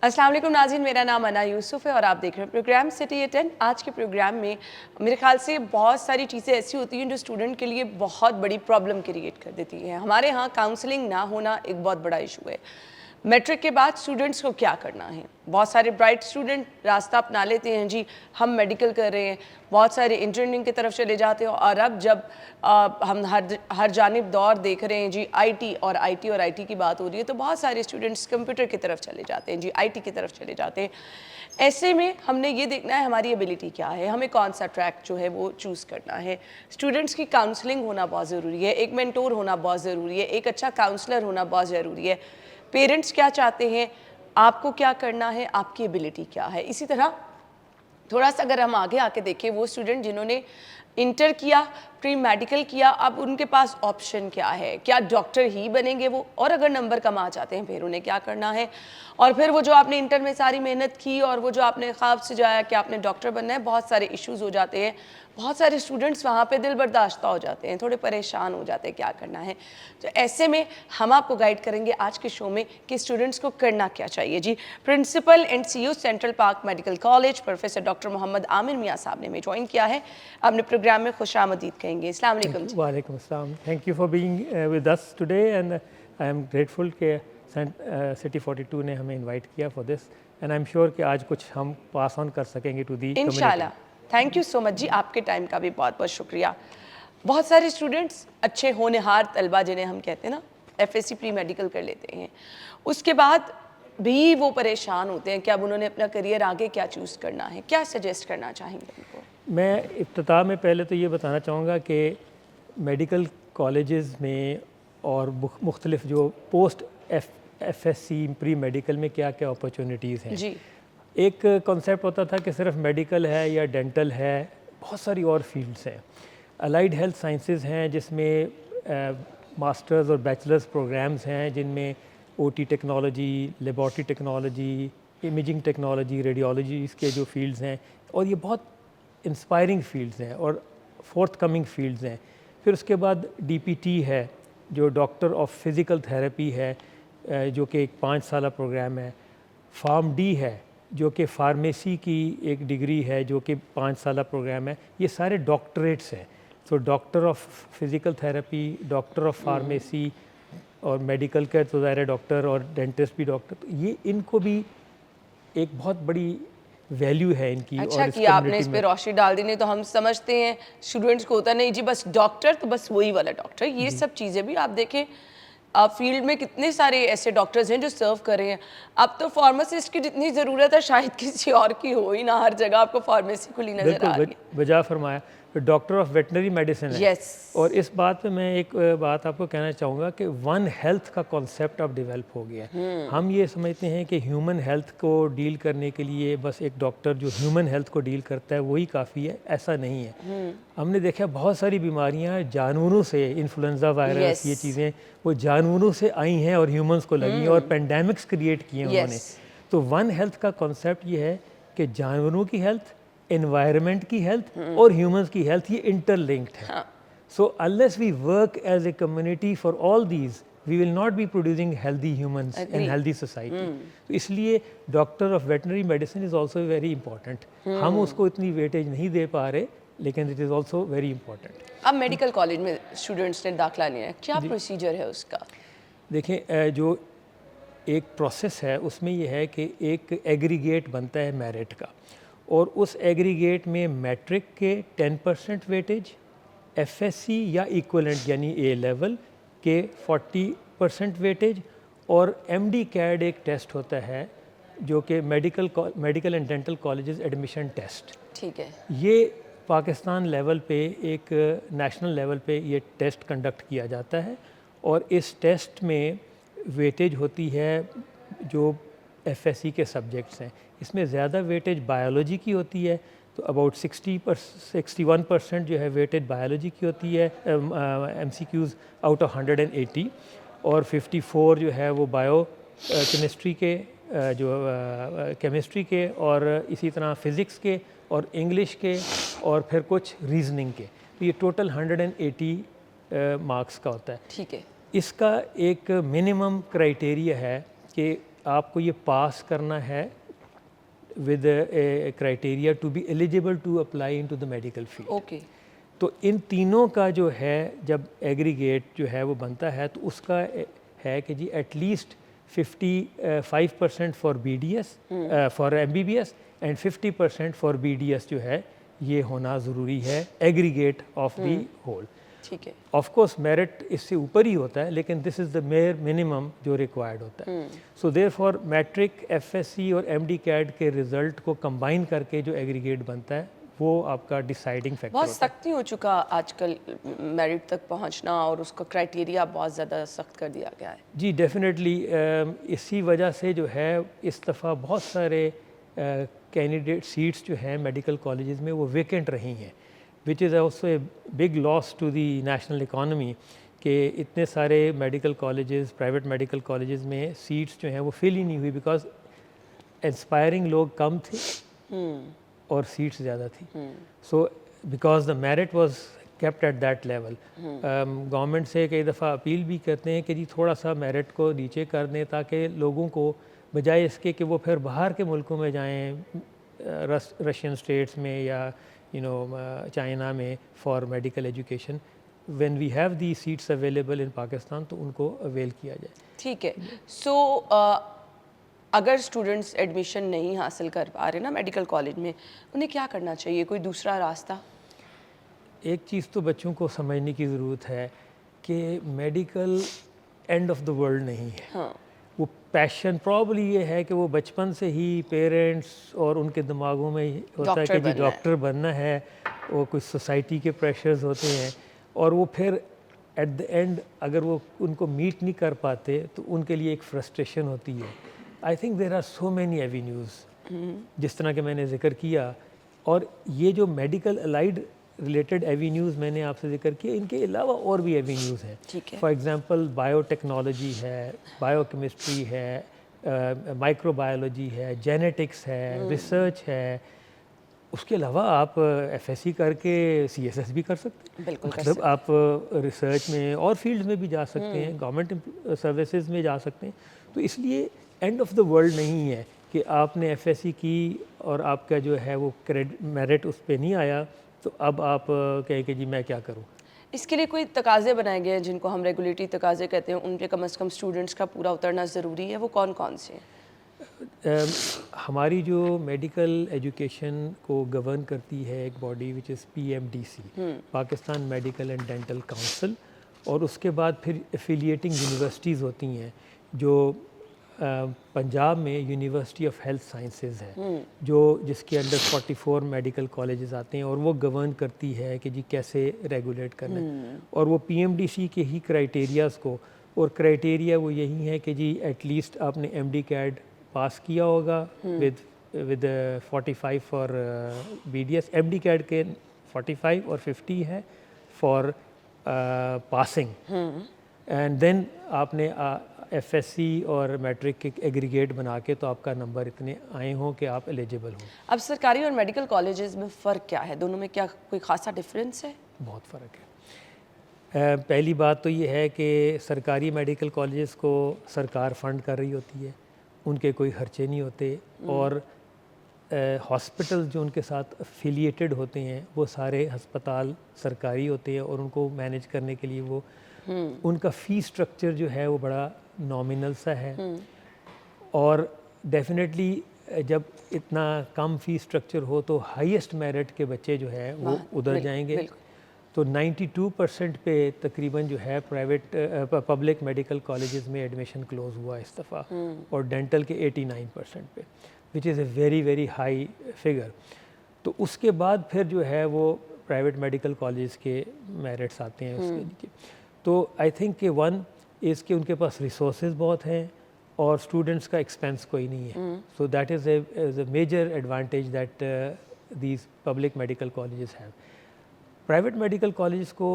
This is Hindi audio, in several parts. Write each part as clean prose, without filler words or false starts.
अस्सलाम वालेकुम नाज़रीन, मेरा नाम अना यूसुफ़ है और आप देख रहे हैं प्रोग्राम सिटी एट 10। आज के प्रोग्राम में मेरे ख्याल से बहुत सारी चीज़ें ऐसी होती हैं जो स्टूडेंट के लिए बहुत बड़ी प्रॉब्लम क्रिएट कर देती हैं। हमारे यहाँ काउंसलिंग ना होना एक बहुत बड़ा इशू है। मैट्रिक के बाद स्टूडेंट्स को क्या करना है? बहुत सारे ब्राइट स्टूडेंट रास्ता अपना लेते हैं, जी हम मेडिकल कर रहे हैं, बहुत सारे इंजीनियरिंग की तरफ चले जाते हैं और अब जब हम हर जानिब दौर देख रहे हैं, जी आईटी की बात हो रही है, तो बहुत सारे स्टूडेंट्स कंप्यूटर की तरफ चले जाते हैं, जी आईटी की तरफ चले जाते हैं। ऐसे में हमने ये देखना है हमारी एबिलिटी क्या है, हमें कौन सा ट्रैक जो है वो चूज़ करना है। स्टूडेंट्स की काउंसलिंग होना बहुत ज़रूरी है, एक मेंटोर होना बहुत ज़रूरी है, एक अच्छा काउंसलर होना बहुत ज़रूरी है। पेरेंट्स क्या चाहते हैं, आपको क्या करना है, आपकी एबिलिटी क्या है। इसी तरह थोड़ा सा अगर हम आगे आके देखें, वो स्टूडेंट जिन्होंने इंटर किया, प्री मेडिकल किया, अब उनके पास ऑप्शन क्या है, क्या डॉक्टर ही बनेंगे वो, और अगर नंबर कम आ जाते हैं फिर उन्हें क्या करना है। और फिर वो जो आपने इंटर में सारी मेहनत की और वो जो आपने ख्वाब सजाया कि आपने डॉक्टर बनना है, बहुत सारे इश्यूज़ हो जाते हैं। बहुत सारे स्टूडेंट्स वहाँ पे दिल बर्दाश्ता हो जाते हैं, थोड़े परेशान हो जाते हैं क्या करना है। तो ऐसे में हम आपको गाइड करेंगे आज के शो में कि स्टूडेंट्स को करना क्या चाहिए। जी, principal and CEO central park medical college professor doctor Mohammad Aamir Miyan Sahab ने हमें ज्वाइन किया है। अपने प्रोग्राम में खुशामदीद कहेंगे। अस्सलाम वालेकुम। वालेकुम अस्सलाम। Thank you for being with us today and I am grateful कि सिटी 42 ने हमें इनवाइट किया for this and I am sure कि आज कुछ हम पास ऑन कर सकेंगे टू दी इंशाल्लाह। थैंक यू सो मच जी, आपके टाइम का भी बहुत बहुत शुक्रिया। बहुत सारे स्टूडेंट्स अच्छे होनहार तलबा जिन्हें हम कहते हैं ना, एफएससी प्री मेडिकल कर लेते हैं, उसके बाद भी वो परेशान होते हैं कि अब उन्होंने अपना करियर आगे क्या चूज़ करना है, क्या सजेस्ट करना चाहेंगे उनको? मैं इब्तिदा में पहले तो ये बताना चाहूँगा कि मेडिकल कॉलेजेस में और मुख्तलिफ जो पोस्ट एफएससी प्री मेडिकल में क्या क्या अपॉर्चुनिटीज़ हैं। जी, एक कॉन्सेप्ट होता था कि सिर्फ मेडिकल है या डेंटल है, बहुत सारी और फील्ड्स हैं। अलाइड हेल्थ साइंसेज हैं जिसमें मास्टर्स और बैचलर्स प्रोग्राम्स हैं जिनमें OT technology, laboratory technology, imaging technology, radiology के जो फील्ड्स हैं, और ये बहुत इंस्पायरिंग फील्ड्स हैं और फोर्थ कमिंग फील्ड्स हैं। फिर उसके बाद डीपीटी है जो डॉक्टर ऑफ फिज़िकल थेरेपी है, जो कि एक 5 साला प्रोग्राम है। फार्म डी है जो कि फार्मेसी की एक डिग्री है जो कि 5 साला प्रोग्राम है। ये सारे डॉक्टरेट्स हैं। So doctor of physical therapy, doctor of pharmacy और मेडिकल का तो ज़ाहिर है डॉक्टर, और डेंटिस्ट भी डॉक्टर, तो ये इनको भी एक बहुत बड़ी वैल्यू है इनकी। अच्छा और किया आपने इस पे रोशनी डाल दी। नहीं तो हम समझते हैं स्टूडेंट्स को होता नहीं जी बस डॉक्टर तो बस वही वाला डॉक्टर, ये सब चीज़ें भी आप देखें। आप फील्ड में कितने सारे ऐसे डॉक्टर्स हैं जो सर्व कर रहे हैं। अब तो फार्मासिस्ट की जितनी ज़रूरत है शायद किसी और की हो ही ना, हर जगह आपको फार्मेसी खुली नजर आ रही है। वजह फरमाया। फिर डॉक्टर ऑफ वेटनरी मेडिसिन है। यस, और इस बात पे मैं एक बात आपको कहना चाहूँगा कि वन हेल्थ का कॉन्सेप्ट अब डेवलप हो गया है। हम ये समझते हैं कि ह्यूमन हेल्थ को डील करने के लिए बस एक डॉक्टर जो ह्यूमन हेल्थ को डील करता है वही काफ़ी है, ऐसा नहीं है। हमने देखा बहुत सारी बीमारियाँ जानवरों से, इन्फ्लुएंजा वायरस, ये चीज़ें वो जानवरों से आई हैं और ह्यूमंस को लगी हैं और पेंडेमिक्स क्रिएट किए उन्होंने। तो वन हेल्थ का कॉन्सेप्ट ये है कि जानवरों की हेल्थ, एनवायरनमेंट की हेल्थ और ह्यूमंस की हेल्थ ये इंटरलिंक्ड है। So unless we work as a community for all these we will not be producing healthy humans and healthy society. तो इसलिए doctor of veterinary medicine is also very important. हम उसको इतनी वेटेज नहीं दे पा रहे, लेकिन it is also very important. अब मेडिकल कॉलेज में स्टूडेंट्स ने दाखिला लिया है, क्या प्रोसीजर है उसका? देखें, जो एक प्रोसेस है उसमें यह है कि एक एग्रीगेट बनता है मेरिट का, और उस एग्रीगेट में मैट्रिक के 10% वेटेज, एफएससी या इक्वलेंट यानी ए लेवल के 40% वेटेज, और एमडी कैड एक टेस्ट होता है जो कि medical and dental colleges admission test. ठीक है, ये पाकिस्तान लेवल पे, एक नेशनल लेवल पे ये टेस्ट कंडक्ट किया जाता है, और इस टेस्ट में वेटेज होती है जो एफएससी के सब्जेक्ट्स हैं। इसमें ज़्यादा वेटेज बायोलॉजी की होती है, तो अबाउट 61% जो है वेटेज बायोलॉजी की होती है, एमसीक्यूज़ आउट ऑफ 180, और 54 जो है वो बायो केमिस्ट्री के, जो केमिस्ट्री के, और इसी तरह फ़िज़िक्स के और इंग्लिश के, और फिर कुछ रीजनिंग के। तो ये टोटल 180 मार्क्स का होता है। ठीक है, इसका एक मिनिमम क्राइटेरिया है कि आपको ये पास करना है with a criteria to be eligible to apply into the medical field. Okay तो इन तीनों का जो है जब एग्रीगेट जो है वो बनता है तो उसका है कि जी at least 55% for BDS for MBBS and 50% for BDS जो है ये होना ज़रूरी है एग्रीगेट ऑफ दी होल. ठीक है. ऑफ कोर्स मेरिट इससे ऊपर ही होता है लेकिन this is the mayor minimum जो रिक्वायर्ड होता है. सो देयरफॉर मैट्रिक FSC और MD कैड के रिजल्ट को कंबाइन करके जो एग्रीगेट बनता है वो आपका डिसाइडिंग फैक्टर बहुत होता है. सख्ती हो चुका आजकल मेरिट तक पहुंचना और उसका क्राइटेरिया बहुत ज़्यादा सख्त कर दिया गया है. जी डेफिनेटली इसी वजह से जो है इस दफ़ा बहुत सारे कैंडिडेट सीट्स जो हैं मेडिकल कॉलेजेस में वो वेकेंट रही हैं which is also a big loss to the national economy कि इतने सारे medical colleges private medical colleges में सीट्स जो हैं वो फिल ही नहीं हुई बिकॉज इंस्पायरिंग लोग कम थे और सीट्स ज़्यादा थी. So because the merit was kept at that level. Government से कई दफ़ा अपील भी करते हैं कि जी थोड़ा सा मेरिट को नीचे कर दें ताकि लोगों को बजाय इसके कि वो फिर बाहर के मुल्कों में जाएं रशियन स्टेट्स में या चाइना में for medical education when we have the seats available in Pakistan तो उनको अवेल किया जाए. ठीक है. सो अगर स्टूडेंट्स एडमिशन नहीं हासिल कर पा रहे ना मेडिकल कॉलेज में उन्हें क्या करना चाहिए? कोई दूसरा रास्ता? एक चीज़ तो बच्चों को समझने की ज़रूरत है कि medical and of the world नहीं है. हाँ. वो पैशन प्रॉब्ली ये है कि वो बचपन से ही पेरेंट्स और उनके दिमागों में होता है कि जी डॉक्टर बनना है. वो कुछ सोसाइटी के प्रेशर्स होते हैं और वो फिर एट द एंड अगर वो उनको मीट नहीं कर पाते तो उनके लिए एक फ्रस्ट्रेशन होती है. I think there are so many avenues जिस तरह के मैंने जिक्र किया और ये जो मेडिकल अलाइड रिलेटेड एवेन्यूज़ मैंने आपसे जिक्र किया इनके अलावा और भी एवेन्यूज़ हैं. फॉर एग्जांपल बायोटेक्नोलॉजी है, बायोकेमिस्ट्री है, माइक्रोबायोलॉजी है, जेनेटिक्स है, रिसर्च है. उसके अलावा आप FSC करके CSS भी कर सकते हैं. मतलब आप रिसर्च में और फील्ड में भी जा सकते हैं, गवर्नमेंट सर्विसेज में जा सकते हैं. तो इसलिए एंड ऑफ द वर्ल्ड नहीं है कि आपने FSC की और आपका जो है वो मेरिट उस पर नहीं आया तो अब आप कहें कि जी मैं क्या करूं. इसके लिए कोई तकाज़े बनाए गए हैं जिनको हम रेगुलेटरी तकाज़े कहते हैं, उन पे कम से कम स्टूडेंट्स का पूरा उतरना ज़रूरी है? वो कौन कौन से हैं? हमारी जो मेडिकल एजुकेशन को गवर्न करती है एक body which is PMDC Pakistan medical and dental council और उसके बाद फिर एफिलिएटिंग यूनिवर्सिटीज़ होती हैं जो पंजाब में यूनिवर्सिटी ऑफ हेल्थ साइंसेज है जो जिसके अंडर 44 मेडिकल कॉलेजेस आते हैं और वो गवर्न करती है कि जी कैसे रेगुलेट करना है. और वो PMDC के ही क्राइटेरियाज़ को और क्राइटेरिया वो यही है कि जी एटलीस्ट आपने MD कैड पास किया होगा with 45 for BDS. MD CAT के 45 और 50 है फॉर पासिंग एंड देन आपने FSC और मैट्रिक के एग्रीगेट बना के तो आपका नंबर इतने आए हों कि आप एलिजिबल हों. अब सरकारी और मेडिकल कॉलेजेस में फ़र्क क्या है? दोनों में क्या कोई ख़ासा डिफरेंस है? बहुत फ़र्क है. पहली बात तो ये है कि सरकारी मेडिकल कॉलेजेस को सरकार फ़ंड कर रही होती है, उनके कोई खर्चे नहीं होते और हॉस्पिटल जो उनके साथ एफिलिएटेड होते हैं वो सारे हस्पताल सरकारी होते हैं और उनको मैनेज करने के लिए वो उनका फ़ी स्ट्रक्चर जो है वो बड़ा नॉमिनल सा है. और डेफिनेटली जब इतना कम फ़ी स्ट्रक्चर हो तो हाईएस्ट मेरिट के बच्चे जो है वो उधर जाएंगे. तो 92% पे तकरीबन जो है प्राइवेट पब्लिक मेडिकल कॉलेजेस में एडमिशन क्लोज़ हुआ इस दफ़ा और डेंटल के 89% पे which is a very high figure. तो उसके बाद फिर जो है वो प्राइवेट मेडिकल कॉलेज के मेरिट्स आते हैं उसके नीचे. तो आई थिंक कि वन इज़ कि उनके पास रिसोर्सेज बहुत हैं और स्टूडेंट्स का एक्सपेंस कोई नहीं है. So that is a major advantage that these public medical colleges have. Private medical college को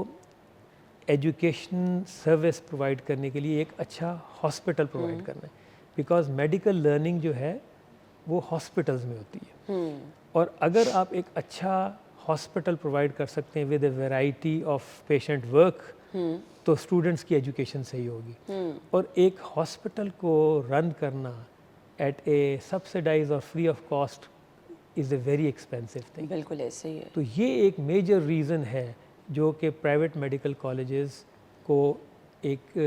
एजुकेशन सर्विस प्रोवाइड करने के लिए एक अच्छा हॉस्पिटल प्रोवाइड करना है बिकॉज मेडिकल लर्निंग जो है वो हॉस्पिटल्स में होती है. और अगर आप एक अच्छा हॉस्पिटल प्रोवाइड कर सकते हैं with A variety of patient work तो स्टूडेंट्स की एजुकेशन सही होगी. और एक हॉस्पिटल को रन करना at a subsidized or free of cost is a very expensive thing. बिल्कुल ऐसे ही है। तो ये एक मेजर रीज़न है जो कि प्राइवेट मेडिकल कॉलेजेस को एक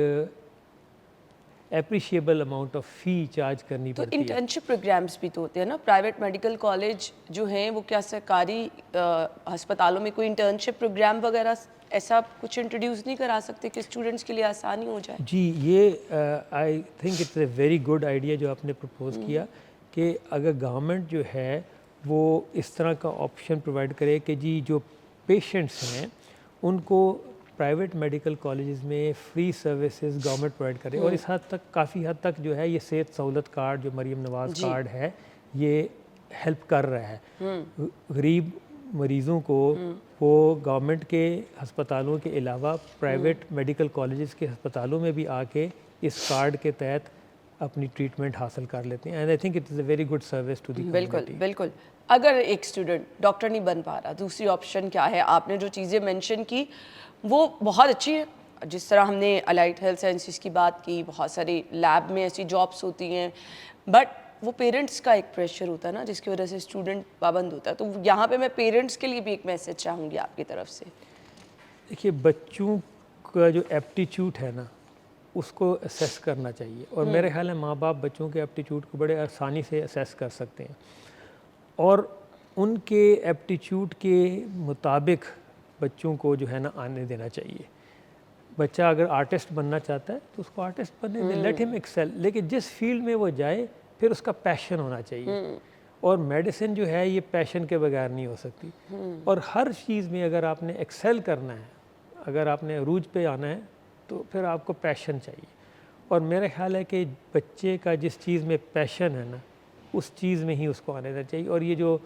appreciable amount of fee charge करनी तो पड़ती है। इंटर्नशिप प्रोग्राम्स भी तो होते हैं ना, प्राइवेट मेडिकल कॉलेज जो हैं वो क्या सरकारी अस्पतालों में कोई इंटर्नशिप प्रोग्राम वगैरह ऐसा कुछ इंट्रोड्यूस नहीं करा सकते कि स्टूडेंट्स के लिए आसानी हो जाए? जी, ये I think it's a very good idea जो आपने प्रपोज किया कि अगर गवर्नमेंट जो है वो इस तरह का ऑप्शन प्रोवाइड करे कि जी जो पेशेंट्स हैं उनको प्राइवेट मेडिकल कॉलेजेस में फ्री सर्विसेज गवर्नमेंट प्रोवाइड करे, और इस हद तक काफ़ी हद तक जो है ये सेहत सहूलत कार्ड जो मरीम नवाज़ कार्ड है ये हेल्प कर रहा है गरीब मरीज़ों को। वो गवर्नमेंट के अस्पतालों के अलावा प्राइवेट मेडिकल कॉलेजेस के अस्पतालों में भी आके इस कार्ड के तहत अपनी ट्रीटमेंट हासिल कर लेते हैं, and I think it is a very good service to the बिल्कुल बिल्कुल। अगर एक स्टूडेंट डॉक्टर नहीं बन पा रहा, दूसरी ऑप्शन क्या है? आपने जो चीज़ें मेंशन की वो बहुत अच्छी है, जिस तरह हमने अलाइड हेल्थ साइंसेस की बात की, बहुत सारी लैब में ऐसी जॉब्स होती हैं, बट वो पेरेंट्स का एक प्रेशर होता है ना जिसकी वजह से स्टूडेंट पाबंद होता है। तो यहाँ पे मैं पेरेंट्स के लिए भी एक मैसेज चाहूँगी आपकी तरफ से। देखिए, बच्चों का जो एप्टीट्यूड है ना उसको असेस करना चाहिए, और मेरे ख्याल है माँ बाप बच्चों के एप्टीट्यूड को बड़े आसानी से असेस कर सकते हैं, और उनके एप्टीट्यूड के मुताबिक बच्चों को जो है ना आने देना चाहिए। बच्चा अगर आर्टिस्ट बनना चाहता है तो उसको आर्टिस्ट बनने दें, लेट हिम एक्सेल, लेकिन जिस फील्ड में वो जाए फिर उसका पैशन होना चाहिए, और मेडिसिन जो है ये पैशन के बगैर नहीं हो सकती। और हर चीज़ में अगर आपने एक्सेल करना है, अगर आपने अरूज पे आना है तो फिर आपको पैशन चाहिए, और मेरा ख्याल है कि बच्चे का जिस चीज़ में पैशन है ना उस चीज़ में ही उसको आने देना चाहिए। और ये जो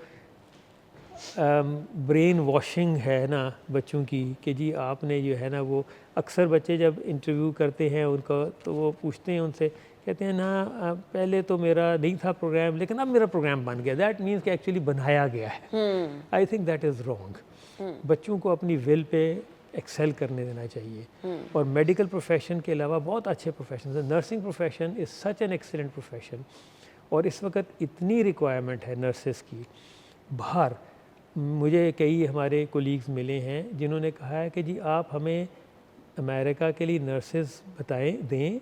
ब्रेन वॉशिंग है ना बच्चों की कि जी आपने जो है ना, वो अक्सर बच्चे जब इंटरव्यू करते हैं उनका तो वो पूछते हैं उनसे, कहते हैं ना पहले तो मेरा नहीं था प्रोग्राम लेकिन अब मेरा प्रोग्राम बन गया। दैट मीन्स कि एक्चुअली बनाया गया है। I think that is wrong. बच्चों को अपनी विल पे एक्सेल करने देना चाहिए। और मेडिकल प्रोफेशन के अलावा बहुत अच्छे प्रोफेशन है। Nursing profession is such an excellent profession, और इस वक्त इतनी रिक्वायरमेंट है नर्सेस की बाहर। मुझे कई हमारे कोलीग्स मिले हैं जिन्होंने कहा है कि जी आप हमें अमेरिका के लिए नर्सेस दें,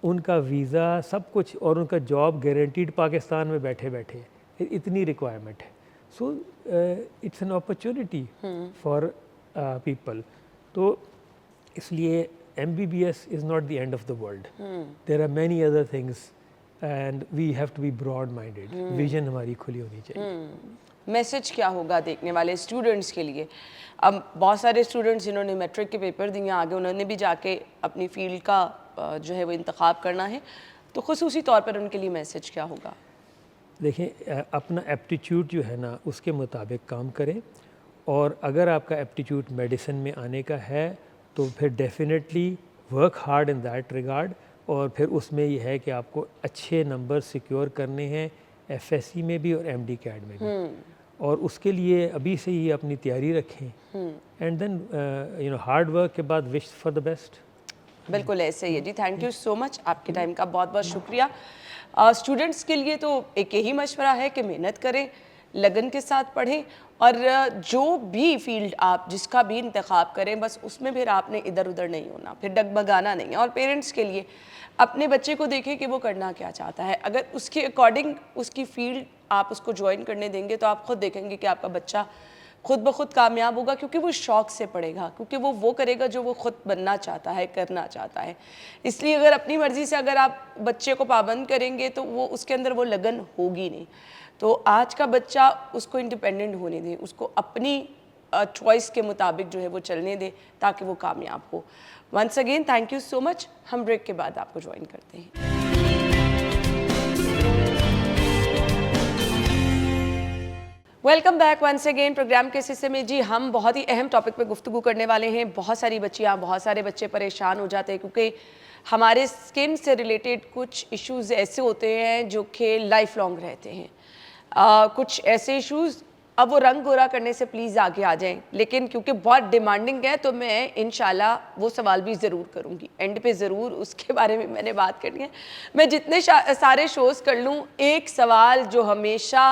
उनका वीज़ा सब कुछ और उनका जॉब गारंटीड पाकिस्तान में बैठे बैठे, इतनी रिक्वायरमेंट है। So it's an opportunity for people. तो इसलिए MBBS is not the end of the world, there are many other things and we have to be broad minded. Vision हमारी खुली होनी चाहिए। मैसेज क्या होगा देखने वाले स्टूडेंट्स के लिए? अब बहुत सारे स्टूडेंट्स जिन्होंने मैट्रिक के पेपर दिए आगे, उन्होंने भी जाके अपनी फील्ड का जो है वो इंतखाब करना है, तो खुसूसी तौर पर उनके लिए मैसेज क्या होगा? देखिए, अपना एप्टीट्यूड जो है ना उसके मुताबिक काम करें, और अगर आपका एप्टीट्यूड मेडिसिन में आने का है तो फिर definitely work hard in that regard, और फिर उसमें ये है कि आपको अच्छे नंबर सिक्योर करने हैं FSC में भी और MD CAD में भी, और उसके लिए अभी से ही अपनी तैयारी रखें, and then you know hard work के बाद विश फॉर द बेस्ट। बिल्कुल ऐसे ही है जी। थैंक यू सो मच, आपके टाइम का बहुत बहुत शुक्रिया। स्टूडेंट्स के लिए तो एक यही मशवरा है कि मेहनत करें, लगन के साथ पढ़ें, और जो भी फील्ड आप जिसका भी इंतखाब करें बस उसमें फिर आपने इधर उधर नहीं होना, फिर डगमगाना नहीं है। और पेरेंट्स के लिए अपने बच्चे को देखें कि वो करना क्या चाहता है, अगर उसके अकॉर्डिंग उसकी फील्ड आप उसको ज्वाइन करने देंगे तो आप खुद देखेंगे कि आपका बच्चा खुद ब खुद कामयाब होगा, क्योंकि वो शौक़ से पढ़ेगा, क्योंकि वो करेगा जो वो खुद बनना चाहता है, करना चाहता है। इसलिए अगर अपनी मर्ज़ी से अगर आप बच्चे को पाबंद करेंगे तो वो उसके अंदर वो लगन होगी नहीं। तो आज का बच्चा उसको इंडिपेंडेंट होने दें, उसको अपनी चॉइस के मुताबिक जो है वो चलने दें ताकि वो कामयाब हो। Once again thank you so much. हम ब्रेक के बाद आपको ज्वाइन करते हैं। Welcome back once again. Programme के इस हिस्से में जी हम बहुत ही अहम टॉपिक पे गुफ्तगू करने वाले हैं। बहुत सारी बच्चियाँ, बहुत सारे बच्चे परेशान हो जाते हैं क्योंकि हमारे स्किन से रिलेटेड कुछ इश्यूज़ ऐसे होते हैं जो कि लाइफ लॉन्ग रहते हैं। कुछ ऐसे इश्यूज़ अब वो रंग गोरा करने से प्लीज़ आगे आ जाएं, लेकिन क्योंकि बहुत डिमांडिंग है तो मैं इंशाल्लाह वो सवाल भी ज़रूर करूँगी एंड पे, ज़रूर उसके बारे में मैंने बात करनी है। मैं जितने सारे शोज़ कर लूँ, एक सवाल जो हमेशा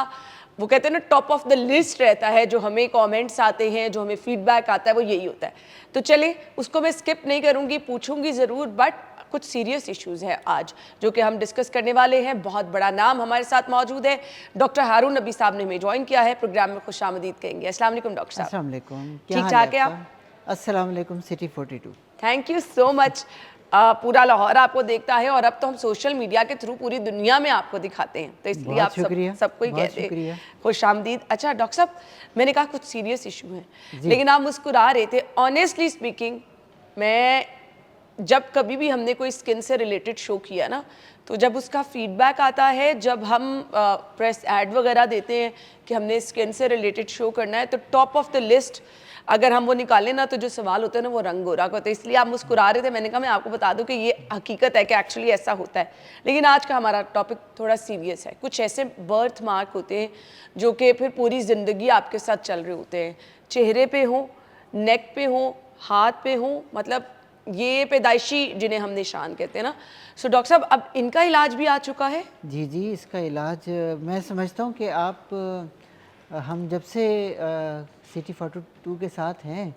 वो कहते हैं ना टॉप ऑफ द लिस्ट रहता है, जो हमें कमेंट्स आते हैं, जो हमें फीडबैक आता है, वो यही होता है। तो चलिए उसको मैं स्किप नहीं करूँगी, पूछूंगी ज़रूर, बट कुछ सीरियस इश्यूज़ हैं आज जो कि हम डिस्कस करने वाले हैं। बहुत बड़ा नाम हमारे साथ मौजूद है, डॉक्टर हारून नबी साहब ने हमें ज्वाइन किया है, प्रोग्राम में खुशामदीद कहेंगे। अस्सलाम वालेकुम डॉक्टर साहब। अस्सलाम वालेकुम, क्या ठीक हाल ठाक है आपका? आप? अस्सलाम वालेकुम city 42। Thank you so much. पूरा लाहौर आपको देखता है और अब तो हम सोशल मीडिया के थ्रू पूरी दुनिया में आपको दिखाते हैं, तो इसलिए बहुत आप शुक्रिया, सबको ही बहुत कहते हैं शुक्रिया। खुश आमदीद। अच्छा डॉक्टर साहब, मैंने कहा कुछ सीरियस इशू हैं, लेकिन आप मुस्कुरा रहे थे। ऑनेस्टली स्पीकिंग, मैं जब कभी भी हमने कोई स्किन से रिलेटेड शो किया ना, तो जब उसका फीडबैक आता है, जब हम प्रेस ऐड वगैरह देते हैं कि हमने स्किन से रिलेटेड शो करना है, तो टॉप ऑफ द लिस्ट अगर हम वो निकालें ना, तो जो सवाल होते हैं ना वो रंग गोरा का होता है। इसलिए आप मुस्कुरा रहे थे, मैंने कहा मैं आपको बता दूं कि ये हकीकत है कि एक्चुअली ऐसा होता है। लेकिन आज का हमारा टॉपिक थोड़ा सीरियस है। कुछ ऐसे बर्थ मार्क होते हैं जो कि फिर पूरी ज़िंदगी आपके साथ चल रहे होते हैं, चेहरे पे हो, नेक पे हो, हाथ पे हो, मतलब ये पैदाइशी जिन्हें हम निशान कहते हैं ना। सो डॉक्टर साहब, अब इनका इलाज भी आ चुका है? जी जी, इसका इलाज मैं समझता हूँ कि आप हम जब से सिटी 42 के साथ हैं,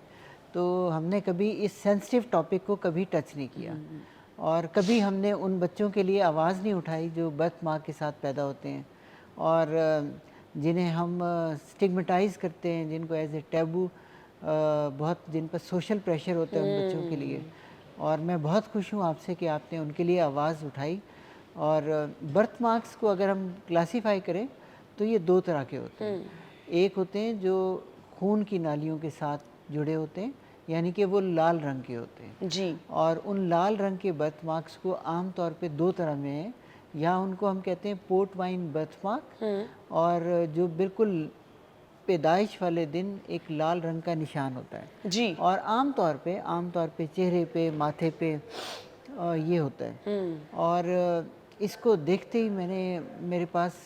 तो हमने कभी इस सेंसिटिव टॉपिक को कभी टच नहीं किया, और कभी हमने उन बच्चों के लिए आवाज़ नहीं उठाई जो बर्थ मार्क के साथ पैदा होते हैं और जिन्हें हम स्टिग्मेटाइज़ करते हैं, जिनको एज ए टैबू बहुत, जिन पर सोशल प्रेशर होता है उन बच्चों के लिए। और मैं बहुत खुश हूँ आपसे कि आपने उनके लिए आवाज़ उठाई। और बर्थ मार्क्स को अगर हम क्लासीफाई करें तो ये दो तरह के होते हैं। एक होते हैं जो खून की नालियों के साथ जुड़े होते हैं, यानी कि वो लाल रंग के होते हैं जी। और उन लाल रंग के बर्थ मार्क्स को आम तौर पे दो तरह में है, या उनको हम कहते हैं पोर्ट वाइन बर्थ मार्क, और जो बिल्कुल पैदाइश वाले दिन एक लाल रंग का निशान होता है जी। और आम तौर पे चेहरे पे, माथे पे ये होता है। और इसको देखते ही मेरे पास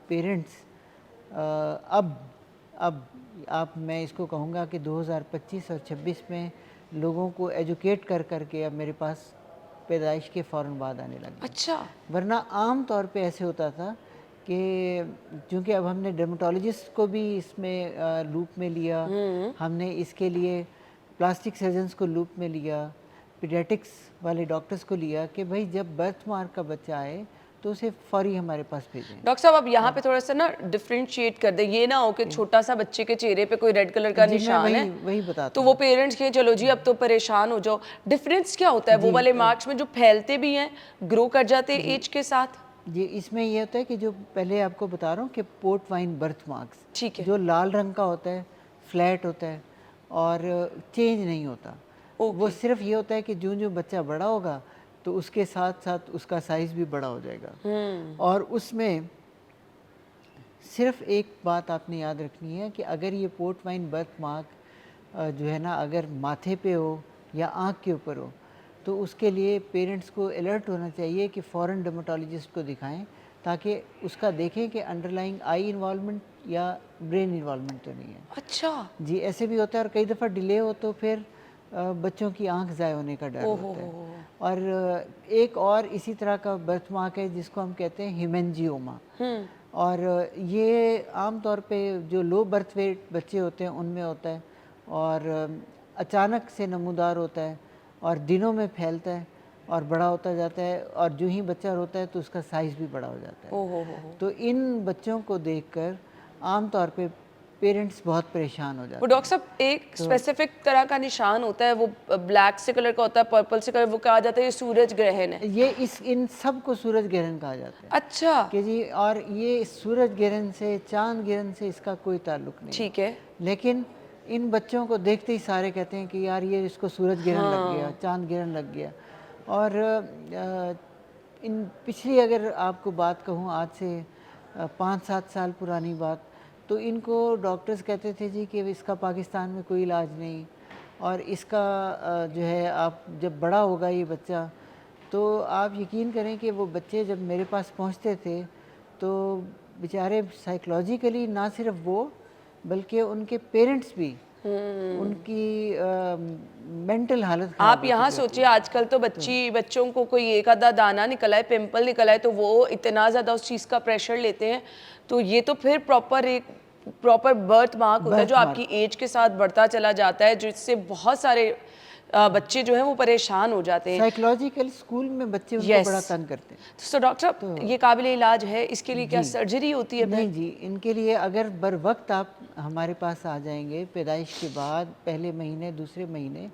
पेरेंट्स अब आप, मैं इसको कहूँगा कि 2025 और 26 में लोगों को एजुकेट कर करके अब मेरे पास पैदाइश के फ़ौरन बाद आने लगे। अच्छा। वरना आम तौर पे ऐसे होता था कि चूँकि अब हमने डर्मेटोलॉजिस्ट को भी इसमें लूप में लिया, हमने इसके लिए प्लास्टिक सर्जन्स को लूप में लिया, पीडियाट्रिक्स वाले डॉक्टर्स को लिया कि भाई जब बर्थ मार्क का बच्चा आए तो उसे फौरी हमारे पास भेजें। डॉक्टर साहब, अब यहाँ पे थोड़ा सा ना डिफरेंशिएट कर दे, ये ना हो कि छोटा सा बच्चे के चेहरे पे कोई रेड कलर का जी, मैं निशान है वही बताता तो वो पेरेंट्स कहें चलो जी अब तो परेशान हो जाओ। डिफरेंस क्या होता है वो वाले मार्क्स में जो फैलते भी हैं, ग्रो कर जाते हैं एज के साथ? जी, इसमें ये होता है कि जो पहले आपको बता रहा हूँ कि पोर्ट वाइन बर्थ मार्क्स, ठीक है। जो लाल रंग का होता है, फ्लैट होता है और चेंज नहीं होता। वो सिर्फ ये होता है कि जो जो बच्चा बड़ा होगा तो उसके साथ साथ उसका साइज़ भी बड़ा हो जाएगा। और उसमें सिर्फ एक बात आपने याद रखनी है कि अगर ये पोर्ट वाइन बर्थ मार्क जो है ना, अगर माथे पे हो या आँख के ऊपर हो, तो उसके लिए पेरेंट्स को अलर्ट होना चाहिए कि फ़ौरन डर्मेटोलॉजिस्ट को दिखाएं, ताकि उसका देखें कि अंडरलाइंग आई इन्वॉल्वमेंट या ब्रेन इन्वॉल्वमेंट तो नहीं है। अच्छा जी, ऐसे भी होता है। और कई दफ़ा डिले हो तो फिर बच्चों की आंख ज़ाय होने का डर होता है। और एक और इसी तरह का बर्थ मार्क है जिसको हम कहते हैं हिमेंजियोमा, और ये आम तौर पे जो लो बर्थ वेट बच्चे होते हैं उनमें होता है और अचानक से नमूदार होता है और दिनों में फैलता है और बड़ा होता जाता है, और जो ही बच्चा रोता है तो उसका साइज़ भी बड़ा हो जाता है। तो इन बच्चों को देखकर आम तौर पे पेरेंट्स बहुत परेशान हो जाते वो डॉक्टर साहब, एक स्पेसिफिक तरह का निशान होता है, वो ब्लैक से कलर का होता है, पर्पल से कलर, वो कहा जाता है ये सूरज ग्रहण है। ये इन सब को सूरज ग्रहण कहा जाता है अच्छा। कि जी, और ये सूरज ग्रहण से, चांद ग्रहण से इसका कोई ताल्लुक नहीं। ठीक है। लेकिन इन बच्चों को देखते ही सारे कहते हैं कि यार ये इसको सूरज ग्रहण लग गया, चांद ग्रहण लग गया। और इन पिछली अगर आपको बात कहूँ, आज से 5-7 साल पुरानी बात, तो इनको डॉक्टर्स कहते थे जी कि इसका पाकिस्तान में कोई इलाज नहीं, और इसका जो है आप जब बड़ा होगा ये बच्चा, तो आप यकीन करें कि वो बच्चे जब मेरे पास पहुंचते थे तो बेचारे साइकोलॉजिकली ना सिर्फ वो, बल्कि उनके पेरेंट्स भी, उनकी मेंटल हालत खराब आप यहाँ सोचिए, आजकल तो बच्चों को कोई एक आधा दाना निकला है, पिंपल निकला है, तो वो इतना ज़्यादा उस चीज़ का प्रेशर लेते हैं। तो ये तो फिर प्रॉपर बर्थ मार्क होता है जो आपकी एज के साथ बढ़ता चला जाता है, जिससे बहुत सारे बच्चे जो हैं वो परेशान हो जाते हैं। साइकोलॉजिकल स्कूल में बच्चे उनको बड़ा तंग करते हैं। तो डॉक्टर साहब, ये काबिल इलाज है? इसके लिए क्या सर्जरी होती है? नहीं जी, इनके लिए अगर बर वक्त आप हमारे पास आ जाएंगे पैदाइश के बाद पहले महीने दूसरे महीने,